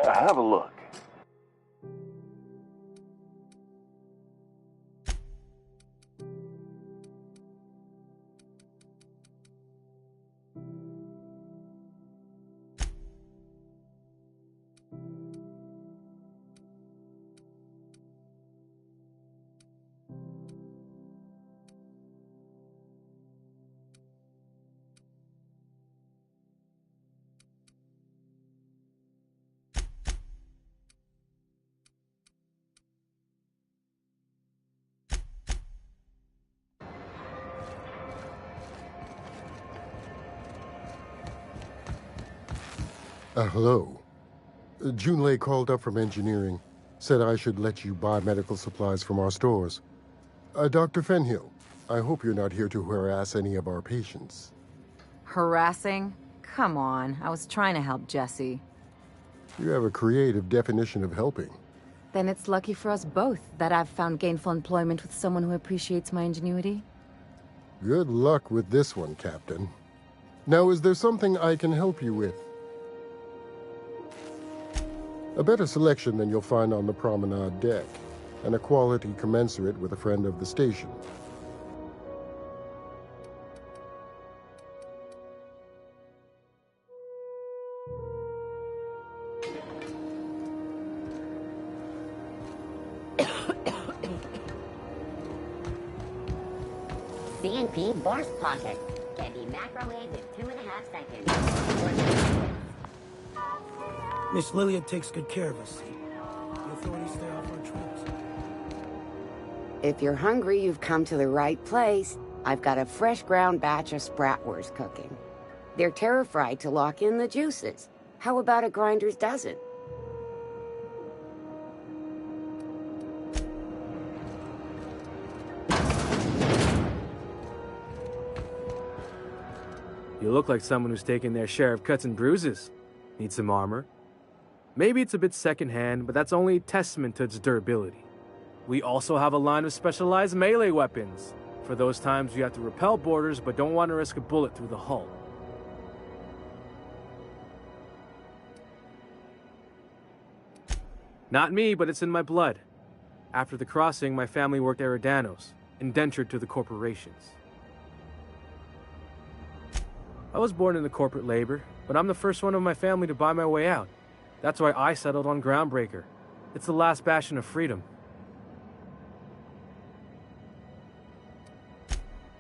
[SPEAKER 10] Have a look.
[SPEAKER 13] Hello. Junlei called up from engineering. Said I should let you buy medical supplies from our stores. Dr. Fenhill, I hope you're not here to harass any of our patients.
[SPEAKER 12] Harassing? Come on, I was trying to help Jesse.
[SPEAKER 13] You have a creative definition of helping.
[SPEAKER 12] Then it's lucky for us both that I've found gainful employment with someone who appreciates my ingenuity.
[SPEAKER 13] Good luck with this one, Captain. Now, is there something I can help you with? A better selection than you'll find on the promenade deck, and a quality commensurate with a friend of the station.
[SPEAKER 9] CNP Borscht Pocket can be microwaved in 2.5 seconds.
[SPEAKER 20] Miss Lilia takes good care of us. The authorities stay off our tracks.
[SPEAKER 21] If you're hungry, you've come to the right place. I've got a fresh ground batch of spratwurst cooking. They're terra-fried to lock in the juices. How about a grinder's dozen?
[SPEAKER 15] You look like someone who's taken their share of cuts and bruises. Need some armor? Maybe it's a bit secondhand, but that's only a testament to its durability. We also have a line of specialized melee weapons, for those times you have to repel boarders but don't want to risk a bullet through the hull. Not me, but it's in my blood. After the crossing, my family worked Eridanos, indentured to the corporations. I was born into corporate labor, but I'm the first one of my family to buy my way out. That's why I settled on Groundbreaker. It's the last bastion of freedom.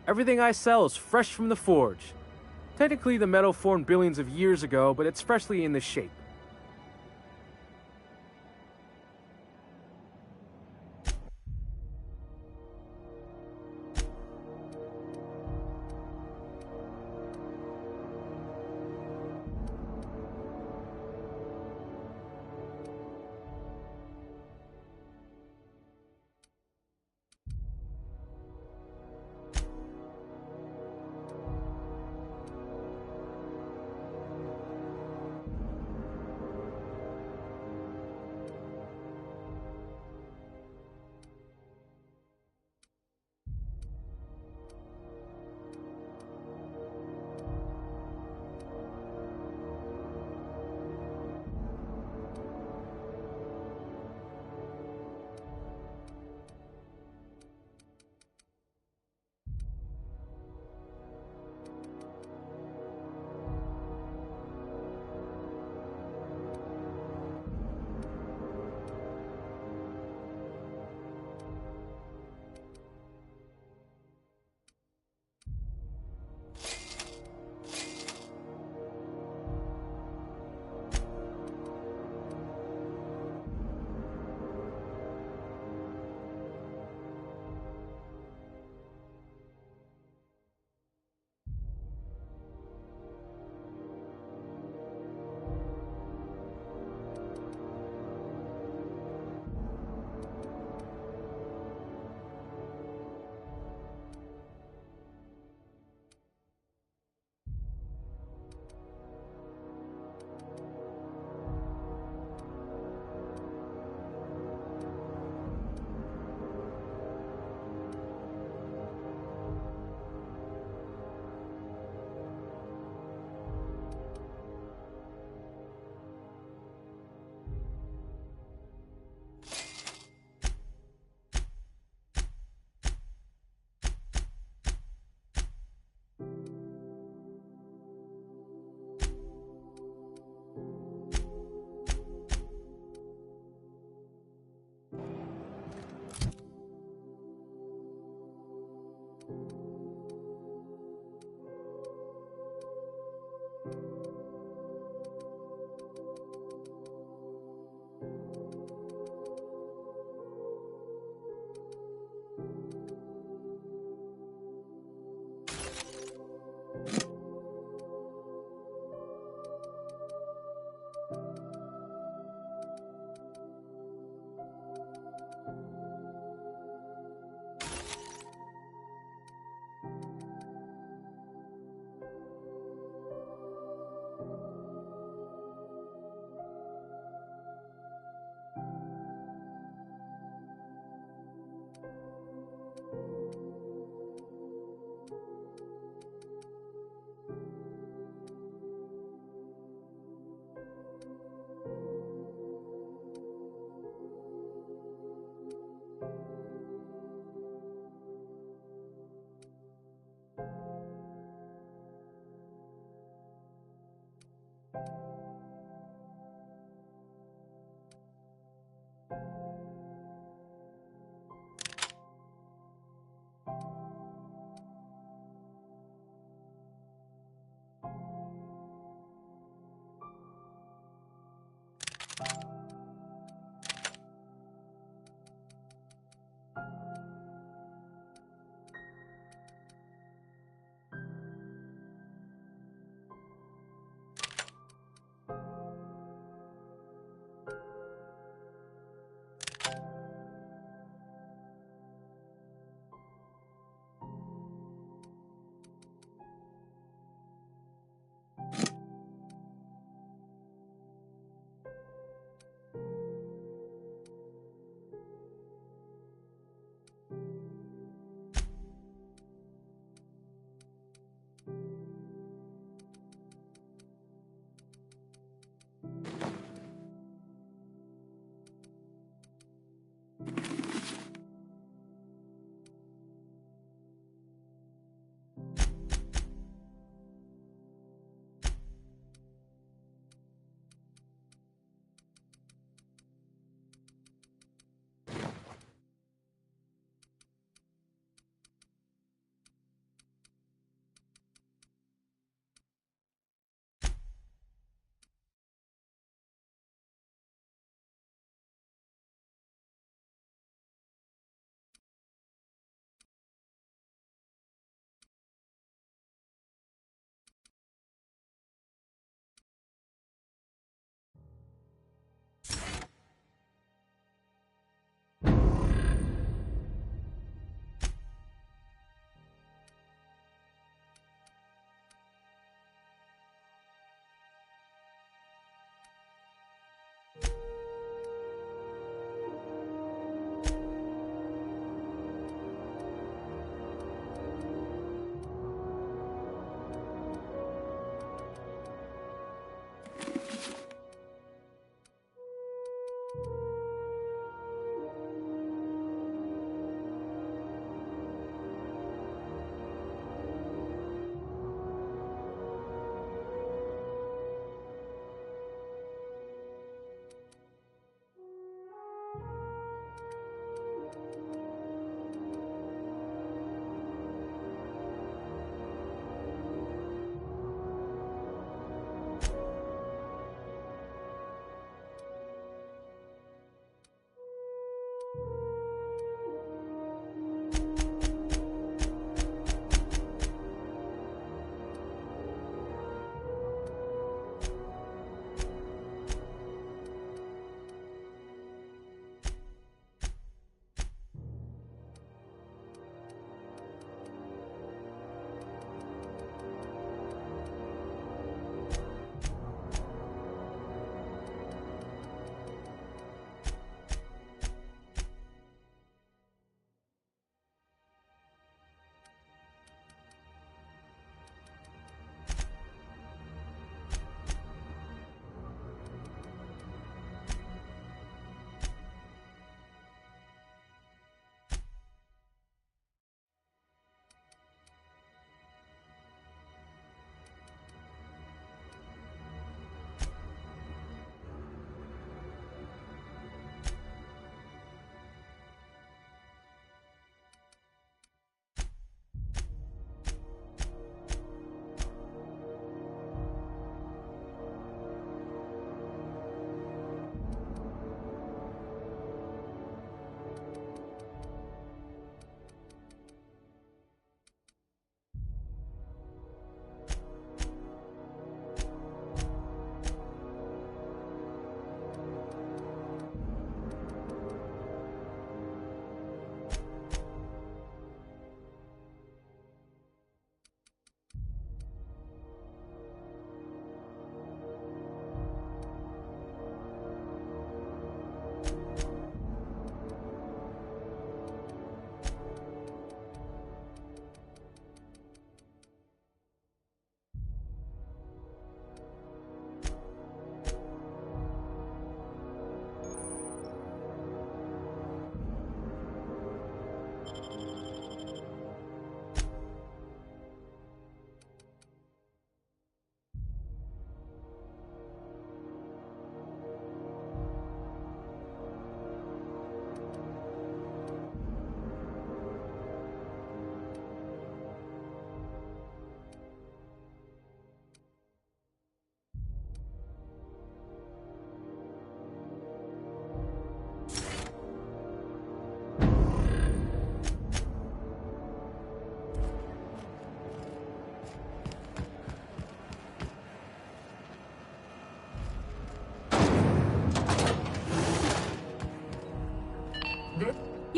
[SPEAKER 15] Everything I sell is fresh from the forge. Technically, the metal formed billions of years ago, but it's freshly in this shape.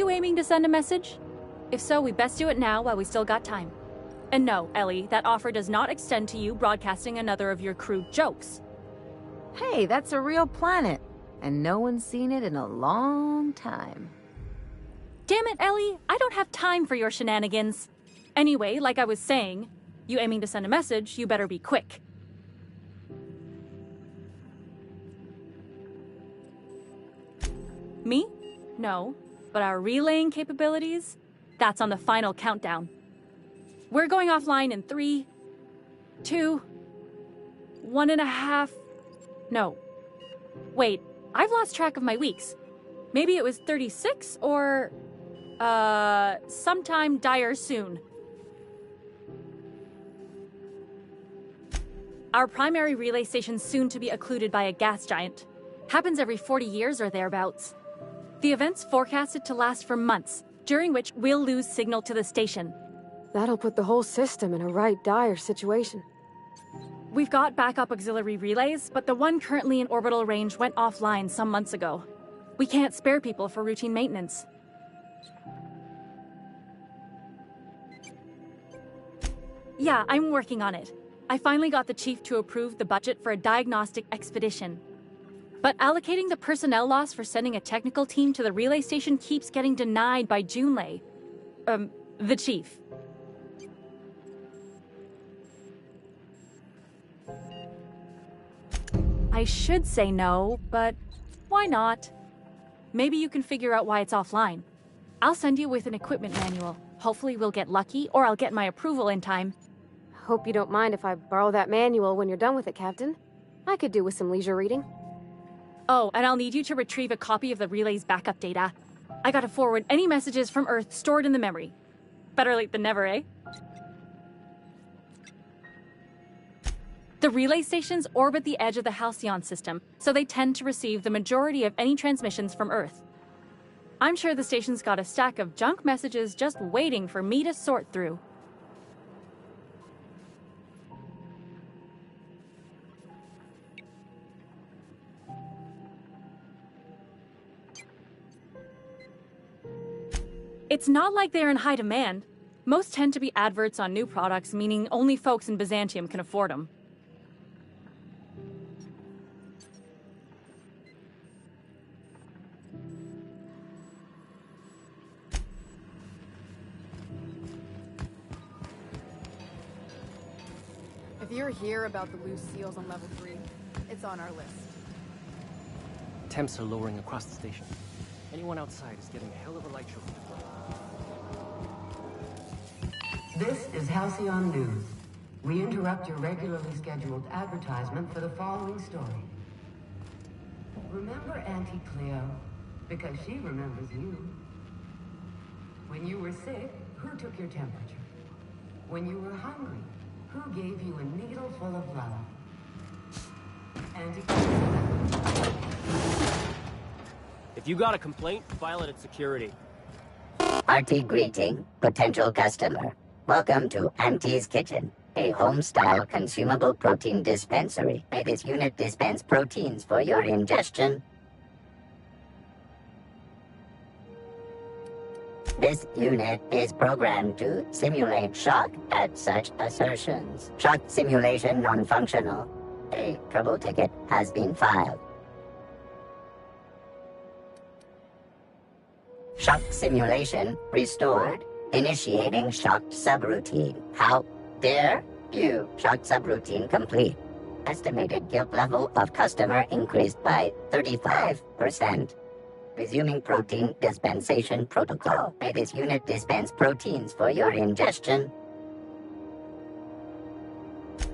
[SPEAKER 6] you aiming to send a message? If so, we best do it now while we still got time. And no, Ellie, that offer does not extend to you broadcasting another of your crude jokes.
[SPEAKER 12] Hey, that's a real planet, and no one's seen it in a long time.
[SPEAKER 6] Damn it, Ellie, I don't have time for your shenanigans. Anyway, like I was saying, you aiming to send a message, you better be quick. Me? No. But our relaying capabilities? That's on the final countdown. We're going offline in 3, 2, 1.5... No. Wait, I've lost track of my weeks. Maybe it was 36 or... sometime dire soon. Our primary relay station's soon to be occluded by a gas giant. Happens every 40 years or thereabouts. The event's forecasted to last for months, during which we'll lose signal to the station.
[SPEAKER 3] That'll put the whole system in a right dire situation.
[SPEAKER 6] We've got backup auxiliary relays, but the one currently in orbital range went offline some months ago. We can't spare people for routine maintenance. Yeah, I'm working on it. I finally got the chief to approve the budget for a diagnostic expedition. But allocating the personnel loss for sending a technical team to the relay station keeps getting denied by Junlei. The chief. I should say no, but why not? Maybe you can figure out why it's offline. I'll send you with an equipment manual. Hopefully we'll get lucky, or I'll get my approval in time.
[SPEAKER 3] Hope you don't mind if I borrow that manual when you're done with it, Captain. I could do with some leisure reading.
[SPEAKER 6] Oh, and I'll need you to retrieve a copy of the relay's backup data. I gotta forward any messages from Earth stored in the memory. Better late than never, eh? The relay stations orbit the edge of the Halcyon system, so they tend to receive the majority of any transmissions from Earth. I'm sure the station's got a stack of junk messages just waiting for me to sort through. It's not like they're in high demand. Most tend to be adverts on new products, meaning only folks in Byzantium can afford them.
[SPEAKER 18] If you're here about the loose seals on level 3, it's on our list.
[SPEAKER 16] Temps are lowering across the station. Anyone outside is getting a hell of a light show.
[SPEAKER 8] This is Halcyon News. We interrupt your regularly scheduled advertisement for the following story. Remember Auntie Cleo? Because she remembers you. When you were sick, who took your temperature? When you were hungry, who gave you a needle full of love? Auntie Cleo.
[SPEAKER 16] If you got a complaint, file it at security.
[SPEAKER 9] Hearty greeting, potential customer. Welcome to Auntie's Kitchen, a home-style consumable protein dispensary. May this unit dispense proteins for your ingestion. This unit is programmed to simulate shock at such assertions. Shock simulation non-functional. A trouble ticket has been filed. Shock simulation restored. Initiating shocked subroutine. How dare you? Shocked subroutine complete. Estimated guilt level of customer increased by 35%. Resuming protein dispensation protocol. May this unit dispense proteins for your ingestion.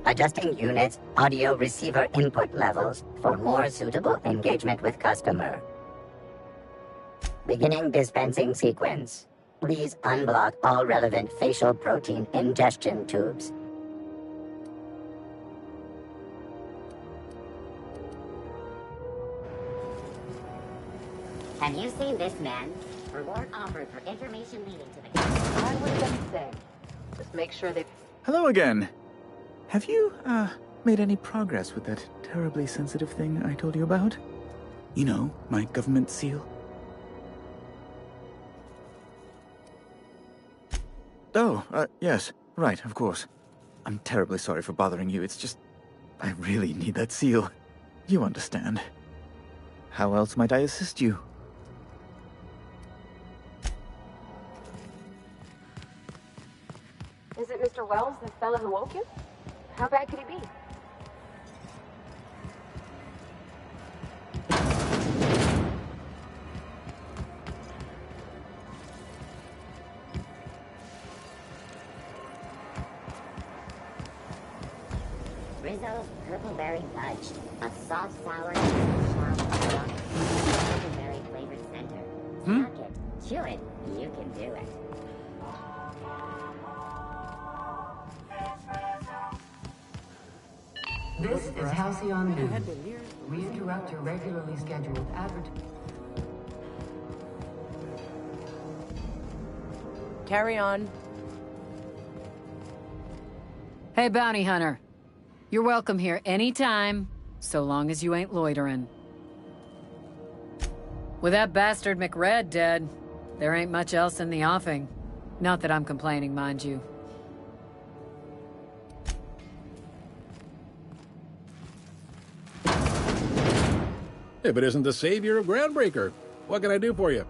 [SPEAKER 9] Adjusting unit's audio receiver input levels for more suitable engagement with customer. Beginning dispensing sequence. Please unblock all relevant facial protein ingestion tubes. Have you seen this man? Reward offered for information leading to the... I would have said.
[SPEAKER 23] Just make sure they...
[SPEAKER 24] Hello again. Have you, made any progress with that terribly sensitive thing I told you about? You know, my government seal. Oh, yes. Right, of course. I'm terribly sorry for bothering you. It's just... I really need that seal. You understand. How else might I assist you?
[SPEAKER 3] Is it Mr. Wells, the fella who woke you? How bad could he be?
[SPEAKER 9] Rizzo's Purpleberry Fudge. A soft, sour, purpleberry flavored center. Suck it. Chew it. You can do it.
[SPEAKER 8] This is Halcyon News. We interrupt your regularly scheduled advertising.
[SPEAKER 17] Carry on.
[SPEAKER 4] Hey, bounty hunter. You're welcome here anytime, so long as you ain't loitering. With that bastard McRed dead, there ain't much else in the offing. Not that I'm complaining, mind you.
[SPEAKER 11] If it isn't the savior of Groundbreaker, what can I do for you?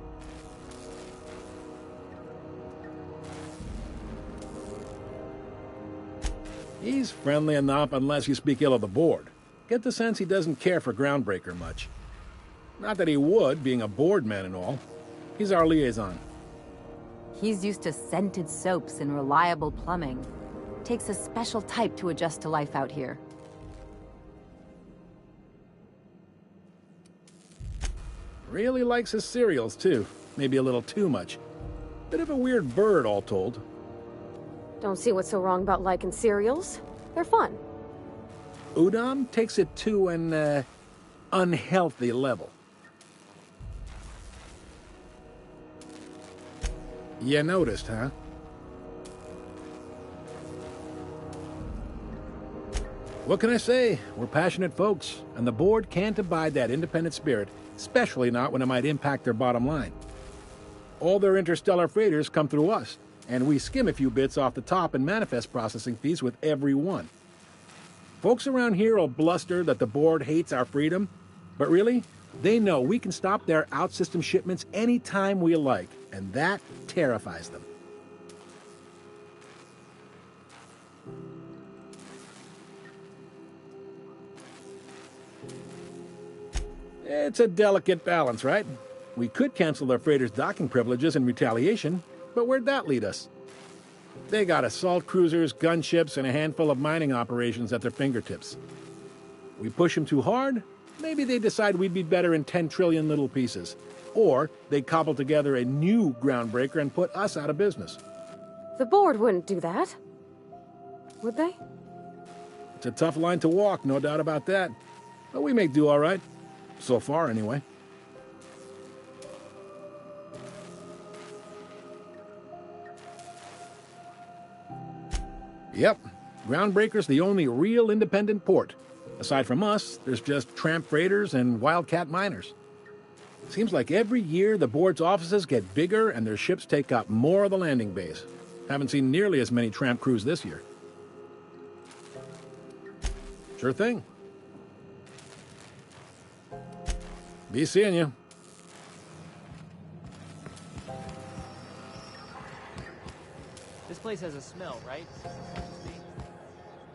[SPEAKER 11] He's friendly enough unless you speak ill of the board. Get the sense he doesn't care for Groundbreaker much. Not that he would, being a board man and all. He's our liaison.
[SPEAKER 12] He's used to scented soaps and reliable plumbing. Takes a special type to adjust to life out here.
[SPEAKER 11] Really likes his cereals, too. Maybe a little too much. Bit of a weird bird, all told.
[SPEAKER 3] Don't see what's so wrong about liking cereals. They're fun.
[SPEAKER 11] Udom takes it to an, unhealthy level. You noticed, huh? What can I say? We're passionate folks, and the board can't abide that independent spirit, especially not when it might impact their bottom line. All their interstellar freighters come through us, and we skim a few bits off the top in manifest processing fees with every one. Folks around here will bluster that the board hates our freedom, but really, they know we can stop their out-system shipments anytime we like, and that terrifies them. It's a delicate balance, right? We could cancel their freighters' docking privileges in retaliation, but where'd that lead us? They got assault cruisers, gunships, and a handful of mining operations at their fingertips. We push them too hard, maybe they decide we'd be better in 10 trillion little pieces. Or they cobble together a new Groundbreaker and put us out of business.
[SPEAKER 3] The board wouldn't do that. Would they?
[SPEAKER 11] It's a tough line to walk, no doubt about that. But we may do all right. So far, anyway. Yep, Groundbreaker's the only real independent port. Aside from us, there's just tramp freighters and wildcat miners. Seems like every year the board's offices get bigger and their ships take up more of the landing base. Haven't seen nearly as many tramp crews this year. Sure thing. Be seeing you.
[SPEAKER 16] This place has a smell, right?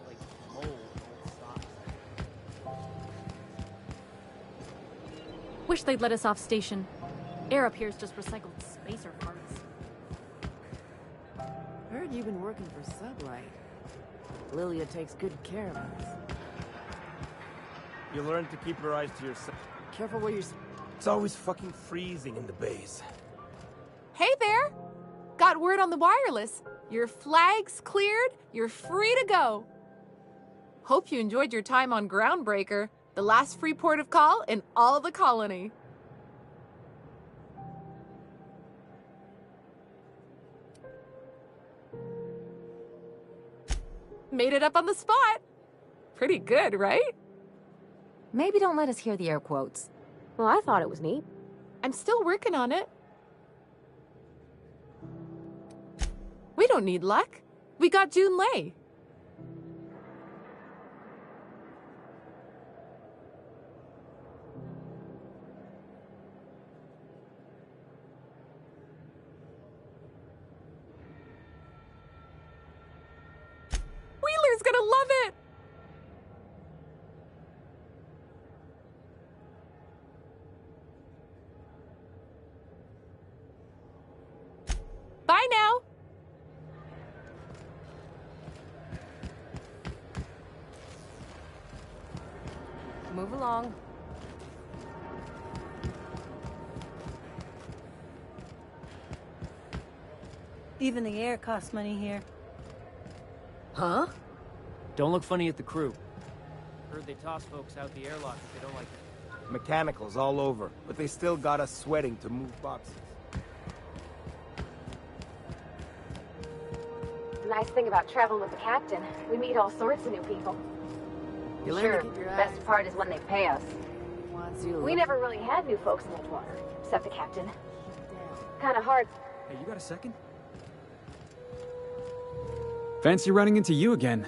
[SPEAKER 16] Like mold, old stock.
[SPEAKER 6] Wish they'd let us off station. Air up here is just recycled spacer parts.
[SPEAKER 17] Heard you've been working for Sublight. Lilia takes good care of us.
[SPEAKER 7] You learn to keep your eyes to yourself.
[SPEAKER 17] Careful where you're...
[SPEAKER 7] It's always fucking freezing in the base.
[SPEAKER 14] Hey there! Got word on the wireless. Your flag's cleared, you're free to go. Hope you enjoyed your time on Groundbreaker, the last free port of call in all the colony. Made it up on the spot. Pretty good, right?
[SPEAKER 12] Maybe don't let us hear the air quotes.
[SPEAKER 3] Well, I thought it was neat.
[SPEAKER 14] I'm still working on it. We don't need luck. We got Junlei. Wheeler's gonna love it! Bye now!
[SPEAKER 12] Move along.
[SPEAKER 1] Even the air costs money here.
[SPEAKER 16] Huh? Don't look funny at the crew. Heard they toss folks out the airlock if they don't like it.
[SPEAKER 7] Mechanicals all over, but they still got us sweating to move boxes.
[SPEAKER 3] The nice thing about traveling with the captain, we meet all sorts of new people.
[SPEAKER 17] You learn
[SPEAKER 3] Sure,
[SPEAKER 17] to keep your
[SPEAKER 3] best
[SPEAKER 17] eyes.
[SPEAKER 3] part is when they pay us.
[SPEAKER 17] Wants you to
[SPEAKER 3] We
[SPEAKER 17] look-
[SPEAKER 3] never really had new folks in Edgewater, except the captain. Kinda hard.
[SPEAKER 2] Hey, you got a second? Fancy running into you again.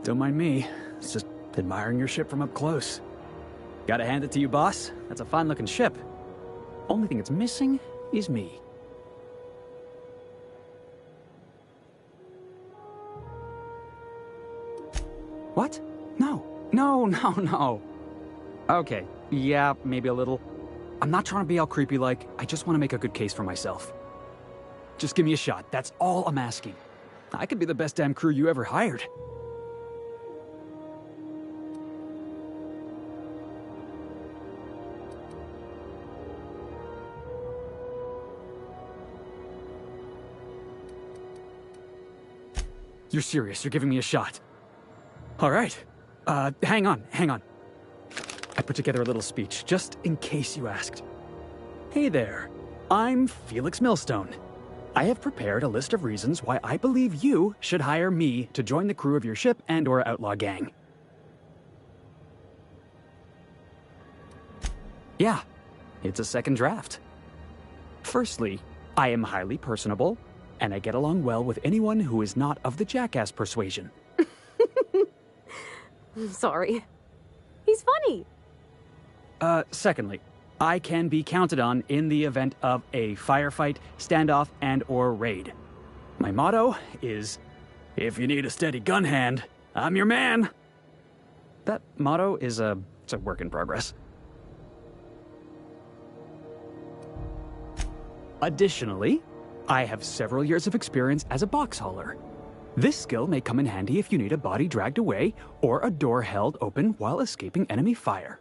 [SPEAKER 2] Don't mind me. It's just admiring your ship from up close. Gotta hand it to you, boss. That's a fine-looking ship. Only thing it's missing is me. What? No. No. Okay, yeah, maybe a little. I'm not trying to be all creepy like. I just want to make a good case for myself. Just give me a shot. That's all I'm asking. I could be the best damn crew you ever hired. You're serious. You're giving me a shot. All right. Hang on. I put together a little speech, just in case you asked. Hey there. I'm Felix Millstone. I have prepared a list of reasons why I believe you should hire me to join the crew of your ship and/or outlaw gang. Yeah, it's a second draft. Firstly, I am highly personable, and I get along well with anyone who is not of the jackass persuasion.
[SPEAKER 3] Sorry. He's funny.
[SPEAKER 2] Secondly, I can be counted on in the event of a firefight, standoff, and/or raid. My motto is, if you need a steady gun hand, I'm your man. That motto is it's a work in progress. Additionally, I have several years of experience as a box hauler. This skill may come in handy if you need a body dragged away or a door held open while escaping enemy fire.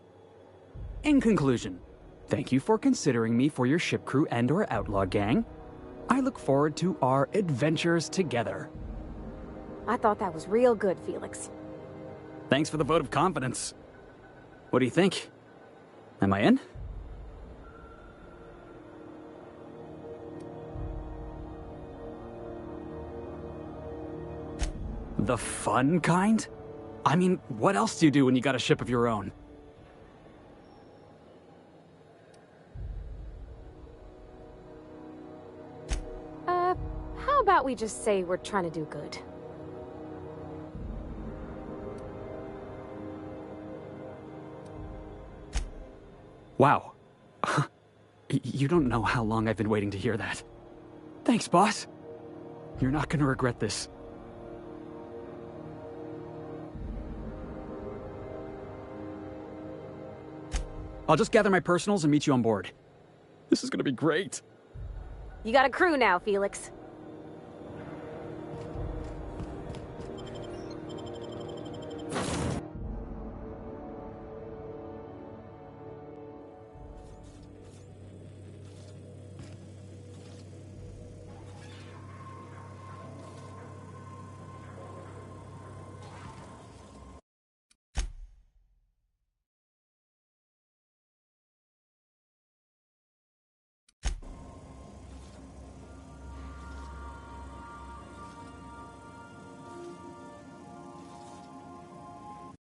[SPEAKER 2] In conclusion, thank you for considering me for your ship crew and/or outlaw gang. I look forward to our adventures together.
[SPEAKER 3] I thought that was real good, Felix.
[SPEAKER 2] Thanks for the vote of confidence. What do you think? Am I in? The fun kind? I mean, what else do you do when you got a ship of your own?
[SPEAKER 3] How about we just say we're trying to do good?
[SPEAKER 2] Wow. You don't know how long I've been waiting to hear that. Thanks, boss. You're not gonna regret this. I'll just gather my personals and meet you on board. This is gonna be great.
[SPEAKER 3] You got a crew now, Felix.